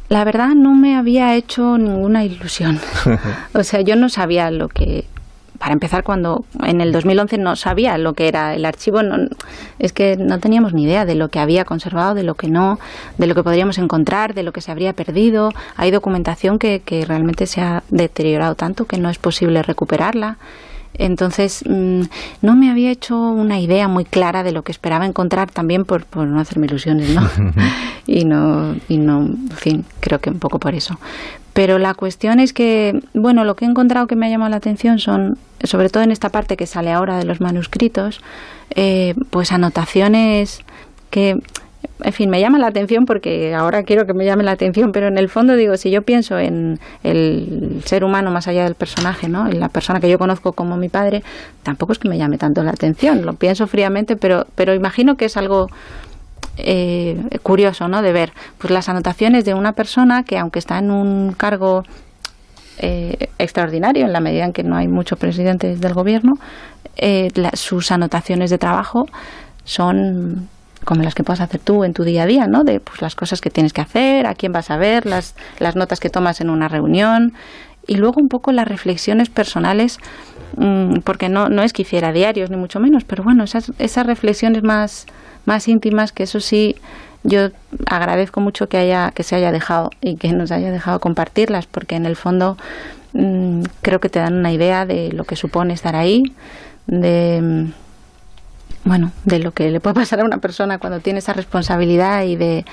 La verdad no me había hecho ninguna ilusión. O sea, yo no sabía lo que para empezar, cuando en el 2011 no sabía lo que era el archivo, es que no teníamos ni idea de lo que había conservado, de lo que no, de lo que podríamos encontrar, de lo que se habría perdido. Hay documentación que realmente se ha deteriorado tanto que no es posible recuperarla. Entonces, no me había hecho una idea muy clara de lo que esperaba encontrar, también por no hacerme ilusiones, ¿no? y no, en fin, creo que un poco por eso. Pero la cuestión es que, bueno, lo que he encontrado que me ha llamado la atención son, sobre todo en esta parte que sale ahora de los manuscritos, pues anotaciones que, en fin, me llama la atención porque ahora quiero que me llame la atención, pero en el fondo digo, si yo pienso en el ser humano más allá del personaje, ¿no? En la persona que yo conozco como mi padre, tampoco es que me llame tanto la atención, lo pienso fríamente, pero imagino que es algo curioso, ¿no? De ver pues las anotaciones de una persona que, aunque está en un cargo extraordinario, en la medida en que no hay muchos presidentes del gobierno, sus anotaciones de trabajo son como las que puedas hacer tú en tu día a día, ¿no? De pues las cosas que tienes que hacer, a quién vas a ver, las notas que tomas en una reunión, y luego un poco las reflexiones personales, porque no es que hiciera diarios ni mucho menos, pero bueno, esas reflexiones más íntimas, que eso sí yo agradezco mucho que se haya dejado y que nos haya dejado compartirlas, porque en el fondo creo que te dan una idea de lo que supone estar ahí, de lo que le puede pasar a una persona cuando tiene esa responsabilidad, y de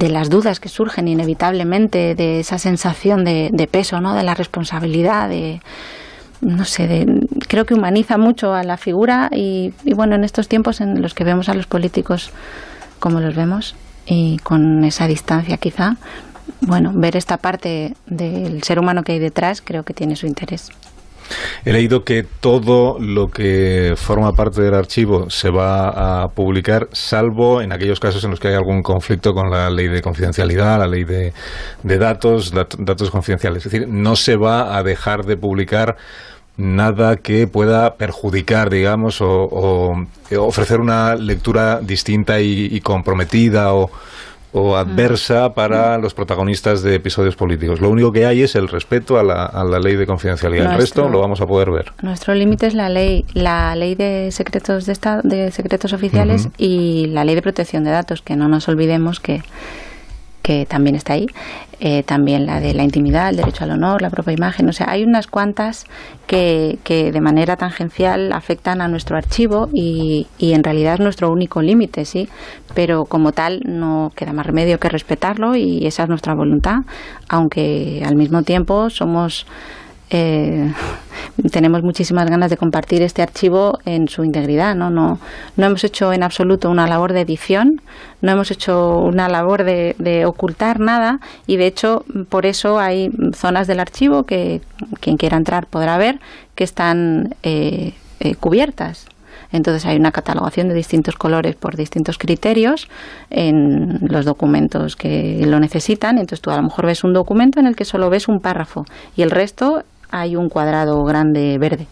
las dudas que surgen inevitablemente, de esa sensación de peso, ¿no? De la responsabilidad, creo que humaniza mucho a la figura, y bueno, en estos tiempos en los que vemos a los políticos como los vemos, y con esa distancia quizá, bueno, ver esta parte del ser humano que hay detrás creo que tiene su interés. He leído que todo lo que forma parte del archivo se va a publicar, salvo en aquellos casos en los que hay algún conflicto con la ley de confidencialidad, la ley de datos confidenciales. Es decir, no se va a dejar de publicar nada que pueda perjudicar, digamos, o ofrecer una lectura distinta y comprometida o adversa para los protagonistas de episodios políticos. Lo único que hay es el respeto a la ley de confidencialidad. El resto lo vamos a poder ver. Nuestro límite es la ley de secretos de Estado, de secretos oficiales, y la ley de protección de datos, que no nos olvidemos que también está ahí, también la de la intimidad, el derecho al honor, la propia imagen. O sea, hay unas cuantas que de manera tangencial afectan a nuestro archivo, y en realidad es nuestro único límite, sí, pero como tal no queda más remedio que respetarlo, y esa es nuestra voluntad, aunque al mismo tiempo tenemos muchísimas ganas de compartir este archivo en su integridad, no hemos hecho en absoluto una labor de edición, no hemos hecho una labor de ocultar nada, y de hecho por eso hay zonas del archivo que quien quiera entrar podrá ver que están cubiertas. Entonces hay una catalogación de distintos colores por distintos criterios en los documentos que lo necesitan. Entonces tú a lo mejor ves un documento en el que solo ves un párrafo y el resto hay un cuadrado grande verde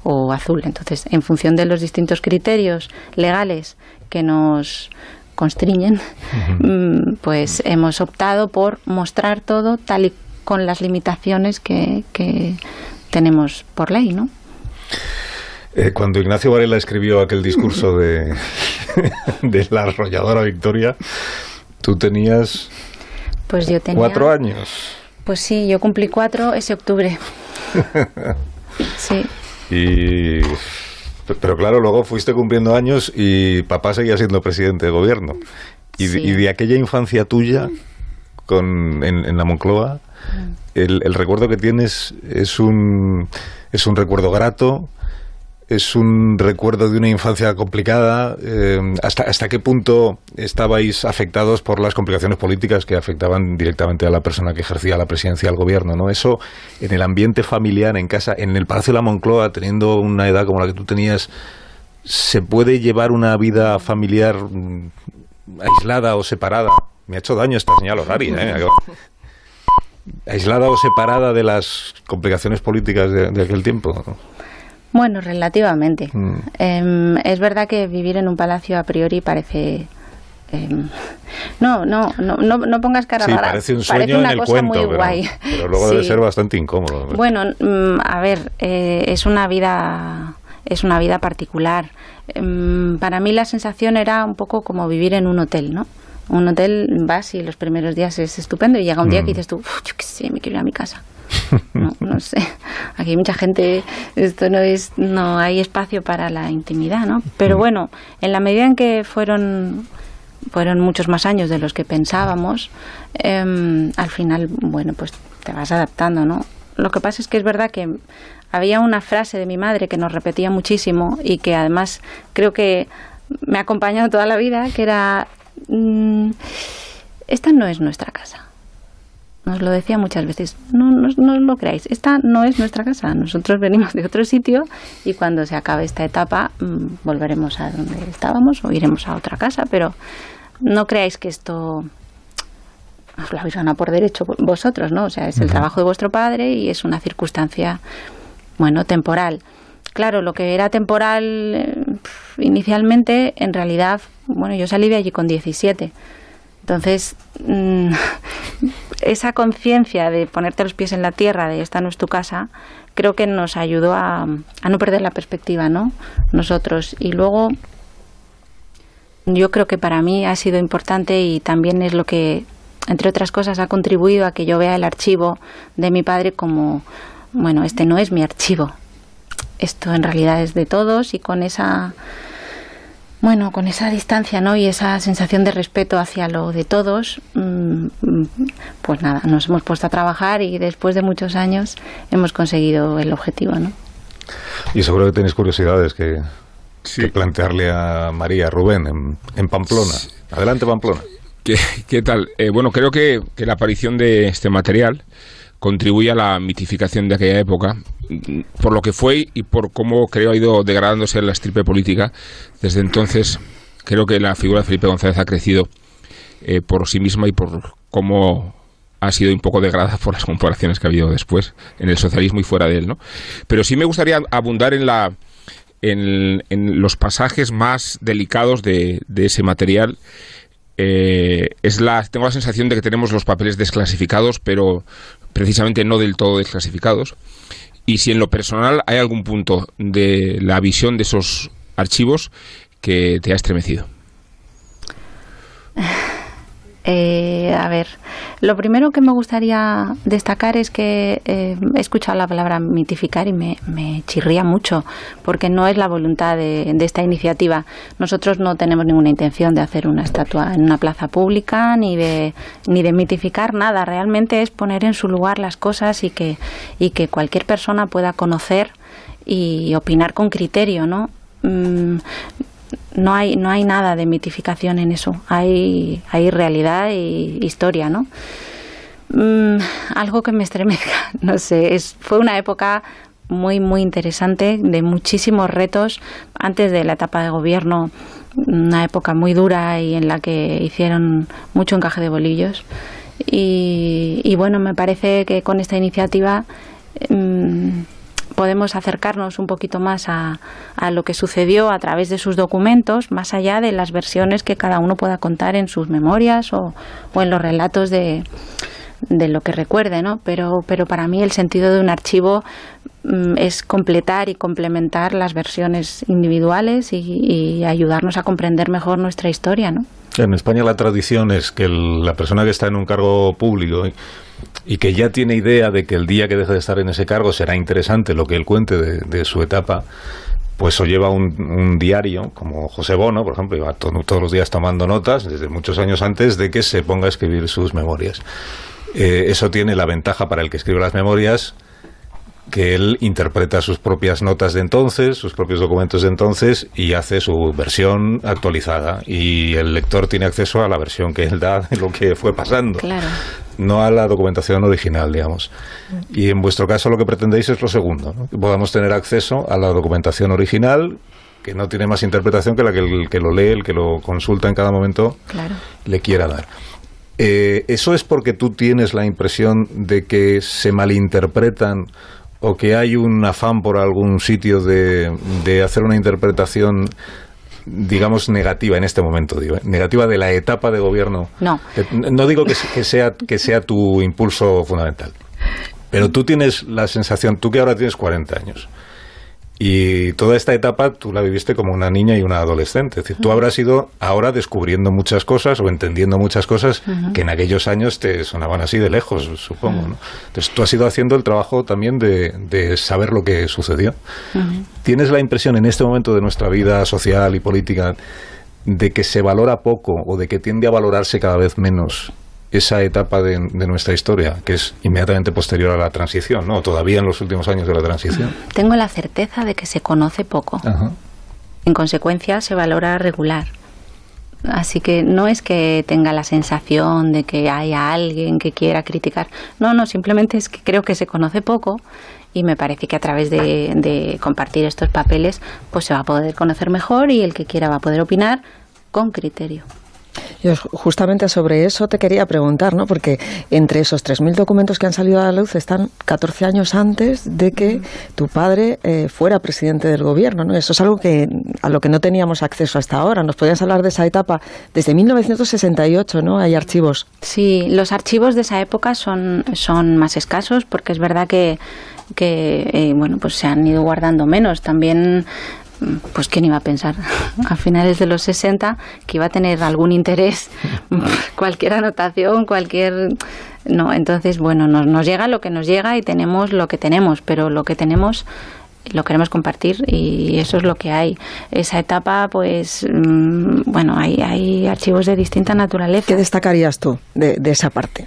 o azul. Entonces, en función de los distintos criterios legales que nos constriñen, pues hemos optado por mostrar todo tal y con las limitaciones que tenemos por ley, ¿no? Cuando Ignacio Varela escribió aquel discurso de la arrolladora victoria, tú tenías... Pues yo tenía 4 años. Pues sí, yo cumplí 4 ese octubre. Sí. Pero claro, luego fuiste cumpliendo años y papá seguía siendo presidente de gobierno. Y de aquella infancia tuya en la Moncloa, el recuerdo que tienes es un recuerdo grato, es un recuerdo de una infancia complicada. ¿Hasta qué punto estabais afectados por las complicaciones políticas que afectaban directamente a la persona que ejercía la presidencia del gobierno, ¿no? Eso, en el ambiente familiar, en casa, en el Palacio de la Moncloa, teniendo una edad como la que tú tenías, ¿se puede llevar una vida familiar aislada o separada? Me ha hecho daño esta señal horaria, aislada o separada de las complicaciones políticas de aquel tiempo, ¿no? Bueno, relativamente. Es verdad que vivir en un palacio a priori parece No pongas cara rara. Parece un sueño una en el cosa cuento, muy guay. Pero luego debe ser bastante incómodo. Bueno, a ver, es una vida particular. Para mí la sensación era un poco como vivir en un hotel, ¿no? Un hotel vas y los primeros días es estupendo y llega un día que dices tú, yo qué sé, me quiero ir a mi casa. No sé, aquí hay mucha gente, esto no hay espacio para la intimidad, ¿no? Pero bueno, en la medida en que fueron muchos más años de los que pensábamos, al final, bueno, pues te vas adaptando, ¿no? Lo que pasa es que es verdad que había una frase de mi madre que nos repetía muchísimo y que además creo que me ha acompañado toda la vida, que era, esta no es nuestra casa. Nos lo decía muchas veces, no lo creáis, esta no es nuestra casa, nosotros venimos de otro sitio y cuando se acabe esta etapa volveremos a donde estábamos o iremos a otra casa, pero no creáis que esto os lo habéis ganado por derecho vosotros, ¿no? O sea, es el trabajo de vuestro padre y es una circunstancia, bueno, temporal. Claro, lo que era temporal inicialmente, en realidad, bueno, yo salí de allí con 17. Entonces, esa conciencia de ponerte los pies en la tierra, de esta no es tu casa, creo que nos ayudó a no perder la perspectiva, ¿no? Nosotros. Y luego, yo creo que para mí ha sido importante y también es lo que, entre otras cosas, ha contribuido a que yo vea el archivo de mi padre como, bueno, este no es mi archivo. Esto en realidad es de todos y con esa distancia, ¿no? Y esa sensación de respeto hacia lo de todos, pues nada, nos hemos puesto a trabajar y después de muchos años hemos conseguido el objetivo, ¿no? Y seguro que tenéis curiosidades que plantearle a María Rubén en Pamplona. Sí. Adelante, Pamplona. ¿Qué tal? Bueno, creo que la aparición de este material contribuye a la mitificación de aquella época, por lo que fue y por cómo creo ha ido degradándose la estirpe política. Desde entonces creo que la figura de Felipe González ha crecido por sí misma y por cómo ha sido un poco degradada por las comparaciones que ha habido después en el socialismo y fuera de él, ¿no? Pero sí me gustaría abundar en los pasajes más delicados de ese material. Tengo la sensación de que tenemos los papeles desclasificados, pero precisamente no del todo desclasificados. Y si en lo personal hay algún punto de la visión de esos archivos que te ha estremecido. A ver, lo primero que me gustaría destacar es que he escuchado la palabra mitificar y me chirría mucho, porque no es la voluntad de esta iniciativa. Nosotros no tenemos ninguna intención de hacer una estatua en una plaza pública ni de mitificar nada. Realmente es poner en su lugar las cosas y que cualquier persona pueda conocer y opinar con criterio, ¿no? No hay nada de mitificación en eso. Hay realidad y historia, ¿no? Algo que me estremezca, no sé. Fue una época muy, muy interesante, de muchísimos retos antes de la etapa de gobierno. Una época muy dura y en la que hicieron mucho encaje de bolillos. Y bueno, me parece que con esta iniciativa podemos acercarnos un poquito más a lo que sucedió a través de sus documentos, más allá de las versiones que cada uno pueda contar en sus memorias o en los relatos de lo que recuerde, ¿no? Pero para mí el sentido de un archivo es completar y complementar las versiones individuales y ayudarnos a comprender mejor nuestra historia, ¿no? En España la tradición es que la persona que está en un cargo público y que ya tiene idea de que el día que deje de estar en ese cargo será interesante lo que él cuente de su etapa, pues o lleva un diario, como José Bono, por ejemplo, iba todos los días tomando notas desde muchos años antes de que se ponga a escribir sus memorias. Eso tiene la ventaja para el que escribe las memorias, que él interpreta sus propias notas de entonces, sus propios documentos de entonces y hace su versión actualizada, y el lector tiene acceso a la versión que él da de lo que fue pasando. Claro. No a la documentación original, digamos. Y en vuestro caso lo que pretendéis es lo segundo, ¿no? Que podamos tener acceso a la documentación original, que no tiene más interpretación que la que el que lo lee, el que lo consulta en cada momento, claro, le quiera dar. ¿Eso es porque tú tienes la impresión de que se malinterpretan o que hay un afán por algún sitio de hacer una interpretación digamos, negativa en este momento, digo, negativa de la etapa de gobierno? No. No digo que sea tu impulso fundamental, pero tú tienes la sensación, tú que ahora tienes 40 años, y toda esta etapa tú la viviste como una niña y una adolescente. Es decir, tú habrás ido ahora descubriendo muchas cosas o entendiendo muchas cosas que en aquellos años te sonaban así de lejos, supongo, ¿no? Entonces tú has ido haciendo el trabajo también de saber lo que sucedió. ¿Tienes la impresión en este momento de nuestra vida social y política de que se valora poco o de que tiende a valorarse cada vez menos esa etapa de nuestra historia, que es inmediatamente posterior a la transición, ¿no? Todavía en los últimos años de la transición? Tengo la certeza de que se conoce poco. Ajá. En consecuencia, se valora regular. Así que no es que tenga la sensación de que haya alguien que quiera criticar. No, simplemente es que creo que se conoce poco y me parece que a través de compartir estos papeles pues se va a poder conocer mejor y el que quiera va a poder opinar con criterio. Yo justamente sobre eso te quería preguntar, ¿no? Porque entre esos 3.000 documentos que han salido a la luz están 14 años antes de que tu padre fuera presidente del gobierno, ¿no? Eso es algo a lo que no teníamos acceso hasta ahora. ¿Nos podías hablar de esa etapa desde 1968, ¿no? Hay archivos. Sí, los archivos de esa época son más escasos porque es verdad que bueno, pues se han ido guardando menos. También, pues quién iba a pensar a finales de los 60 que iba a tener algún interés cualquier anotación, no, entonces bueno, nos llega lo que nos llega y tenemos lo que tenemos, pero lo que tenemos lo queremos compartir y eso es lo que hay. Esa etapa, pues bueno, hay archivos de distinta naturaleza. ¿Qué destacarías tú de esa parte?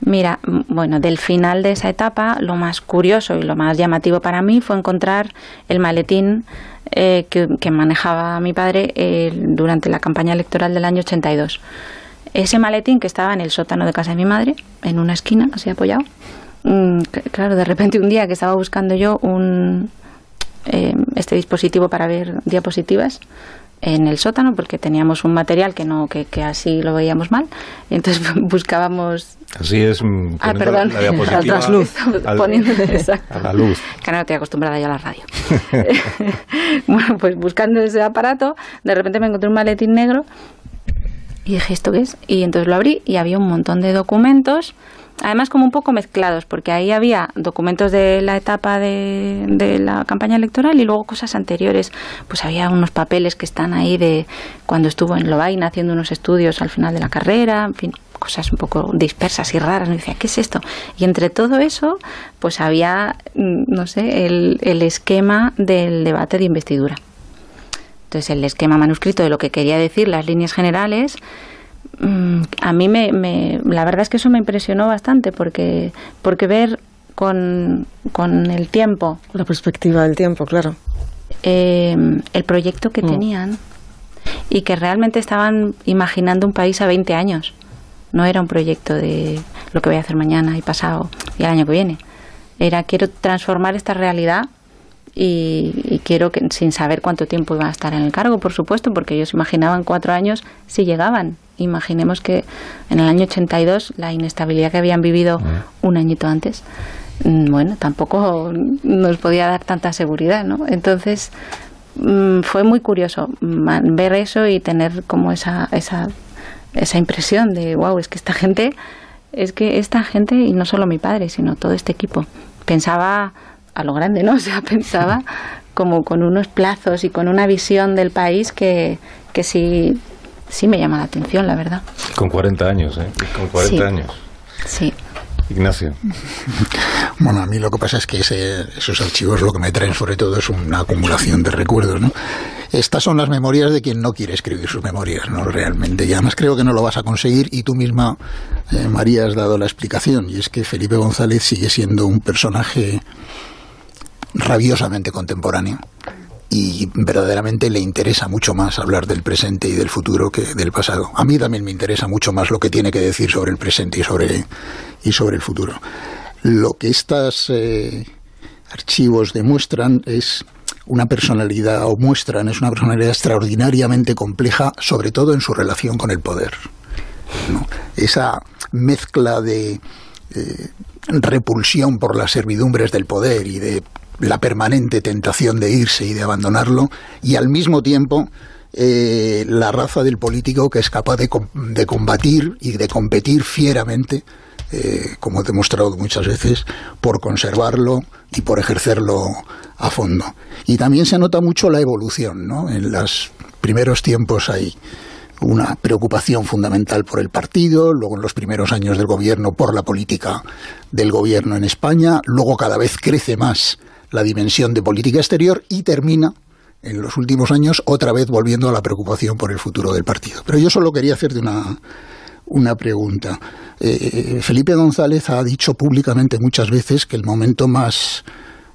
Mira, bueno, del final de esa etapa, lo más curioso y lo más llamativo para mí fue encontrar el maletín que manejaba mi padre durante la campaña electoral del año 82. Ese maletín que estaba en el sótano de casa de mi madre, en una esquina, así apoyado. Claro, de repente un día que estaba buscando yo este dispositivo para ver diapositivas en el sótano, porque teníamos un material que así lo veíamos mal, y entonces buscábamos. Así es, perdón, la diapositiva al trasluz, a la luz. Que no estoy acostumbrada ya a la radio. Bueno, pues buscando ese aparato, de repente me encontré un maletín negro y dije, ¿esto qué es? Y entonces lo abrí y había un montón de documentos, además como un poco mezclados, porque ahí había documentos de la etapa de la campaña electoral y luego cosas anteriores. Pues había unos papeles que están ahí de cuando estuvo en Lovaina haciendo unos estudios al final de la carrera, en fin, cosas un poco dispersas y raras. Me decía, ¿qué es esto? Y entre todo eso, pues había, no sé, el esquema del debate de investidura. Entonces, el esquema manuscrito de lo que quería decir, las líneas generales. A mí la verdad es que eso me impresionó bastante porque ver con el tiempo, la perspectiva del tiempo, claro, el proyecto que tenían y que realmente estaban imaginando un país a 20 años. No era un proyecto de lo que voy a hacer mañana y pasado y el año que viene. Era, quiero transformar esta realidad y quiero que, sin saber cuánto tiempo iba a estar en el cargo, por supuesto, porque ellos imaginaban 4 años si llegaban. Imaginemos que en el año 82 la inestabilidad que habían vivido un añito antes, bueno, tampoco nos podía dar tanta seguridad, ¿no? Entonces fue muy curioso ver eso y tener como esa impresión de wow, es que esta gente, y no solo mi padre, sino todo este equipo, pensaba a lo grande, ¿no? O sea, pensaba como con unos plazos y con una visión del país que sí me llama la atención, la verdad. Con 40 años, ¿eh? Con 40 años. Sí. Ignacio. Bueno, a mí lo que pasa es que esos archivos lo que me traen sobre todo es una acumulación de recuerdos, ¿no? Estas son las memorias de quien no quiere escribir sus memorias, ¿no? Realmente. Y además creo que no lo vas a conseguir y tú misma, María, has dado la explicación. Y es que Felipe González sigue siendo un personaje rabiosamente contemporáneo. Y verdaderamente le interesa mucho más hablar del presente y del futuro que del pasado. A mí también me interesa mucho más lo que tiene que decir sobre el presente y sobre el futuro. Lo que estos archivos demuestran es una personalidad, es una personalidad extraordinariamente compleja, sobre todo en su relación con el poder, ¿no? Esa mezcla de repulsión por las servidumbres del poder y de la permanente tentación de irse y de abandonarlo, y al mismo tiempo la raza del político que es capaz de combatir y de competir fieramente, como he demostrado muchas veces, por conservarlo y por ejercerlo a fondo. Y también se nota mucho la evolución, ¿no? En los primeros tiempos hay una preocupación fundamental por el partido, luego en los primeros años del gobierno por la política del gobierno en España, luego cada vez crece más la dimensión de política exterior y termina en los últimos años otra vez volviendo a la preocupación por el futuro del partido. Pero yo solo quería hacerte una pregunta. Felipe González ha dicho públicamente muchas veces que el momento más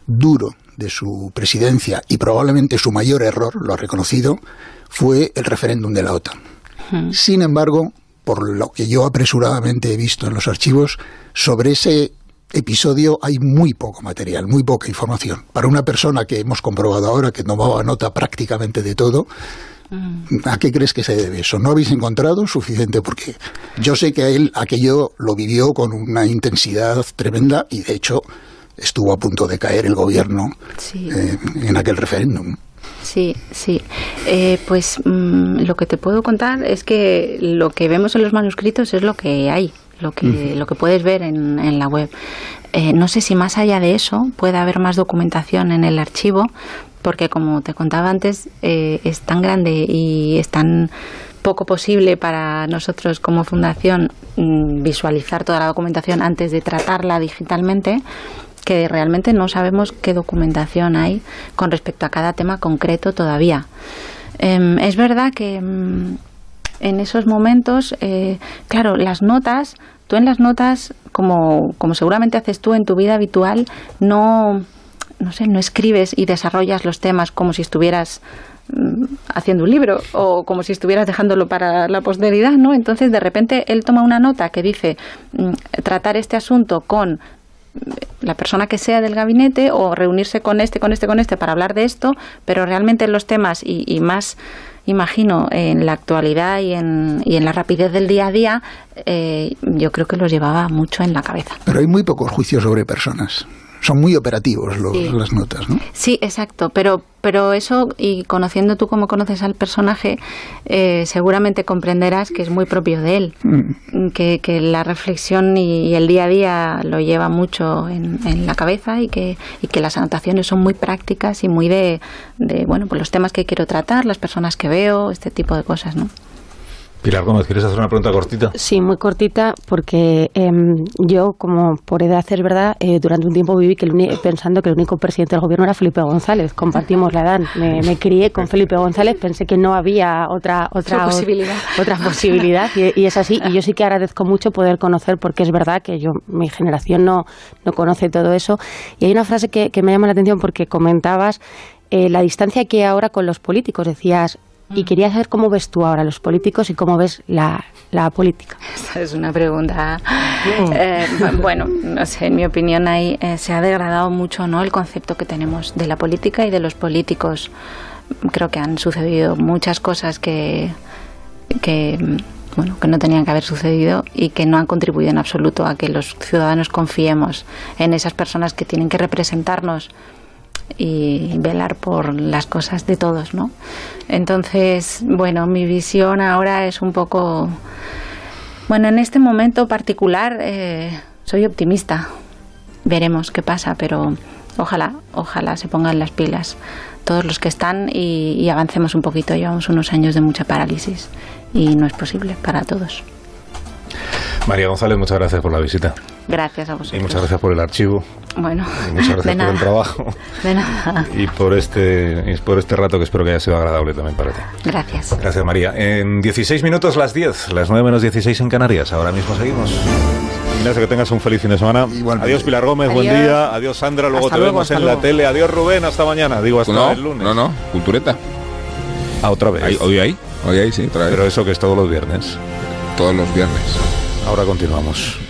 duro de su presidencia y probablemente su mayor error, lo ha reconocido, fue el referéndum de la OTAN. Sin embargo, por lo que yo apresuradamente he visto en los archivos, sobre ese episodio hay muy poco material, muy poca información. Para una persona que hemos comprobado ahora que tomaba nota prácticamente de todo, ¿a qué crees que se debe eso? ¿No habéis encontrado suficiente? Porque yo sé que a él aquello lo vivió con una intensidad tremenda y de hecho estuvo a punto de caer el gobierno en aquel referéndum. Sí. Pues lo que te puedo contar es que lo que vemos en los manuscritos es lo que hay, lo que puedes ver en la web. No sé si más allá de eso puede haber más documentación en el archivo, porque como te contaba antes, es tan grande y es tan poco posible para nosotros como fundación visualizar toda la documentación antes de tratarla digitalmente, que realmente no sabemos qué documentación hay con respecto a cada tema concreto todavía. Es verdad que en esos momentos, claro, las notas, tú en las notas, como seguramente haces tú en tu vida habitual, no escribes y desarrollas los temas como si estuvieras haciendo un libro o como si estuvieras dejándolo para la posteridad, ¿no? Entonces, de repente, él toma una nota que dice tratar este asunto con la persona que sea del gabinete o reunirse con este para hablar de esto, pero realmente los temas y más, imagino, en la actualidad y en la rapidez del día a día, yo creo que los llevaba mucho en la cabeza. Pero hay muy pocos juicios sobre personas. Son muy operativos las notas, ¿no? Sí, exacto, pero eso, y conociendo tú cómo conoces al personaje, seguramente comprenderás que es muy propio de él, que la reflexión y el día a día lo lleva mucho en la cabeza y que las anotaciones son muy prácticas y muy de bueno, pues los temas que quiero tratar, las personas que veo, este tipo de cosas, ¿no? Pilar Gómez, ¿quieres hacer una pregunta cortita? Sí, muy cortita, porque yo, como por edad es verdad, durante un tiempo viví pensando que el único presidente del gobierno era Felipe González. Compartimos la edad. Me crié con Felipe González, pensé que no había otra posibilidad y es así. Y yo sí que agradezco mucho poder conocer, porque es verdad que mi generación no conoce todo eso. Y hay una frase que me llama la atención porque comentabas la distancia que hay ahora con los políticos. Decías, y quería saber cómo ves tú ahora los políticos y cómo ves la política. Esta es una pregunta. Bueno, no sé, en mi opinión ahí se ha degradado mucho, ¿no?, el concepto que tenemos de la política y de los políticos. Creo que han sucedido muchas cosas que no tenían que haber sucedido y que no han contribuido en absoluto a que los ciudadanos confiemos en esas personas que tienen que representarnos y velar por las cosas de todos, ¿no? Entonces, bueno, mi visión ahora es un poco... Bueno, en este momento particular soy optimista. Veremos qué pasa, pero ojalá se pongan las pilas todos los que están y avancemos un poquito. Llevamos unos años de mucha parálisis y no es posible para todos. María González, muchas gracias por la visita. Gracias a vosotros. Y muchas gracias por el archivo. Bueno, y muchas gracias por el trabajo. De nada. Y por este rato que espero que haya sido agradable también para ti. Gracias. Gracias, María. En 16 minutos las 10, las 9 menos 16 en Canarias. Ahora mismo seguimos. Ignacio, que tengas un feliz fin de semana. Igualmente. Adiós, Pilar Gómez, buen día. Adiós, Sandra, luego te vemos en la tele. Adiós, Rubén, hasta mañana. Digo, hasta el lunes. No, cultureta. Otra vez. Hoy hay, sí, otra vez. Pero eso que es todos los viernes. Todos los viernes. Ahora continuamos.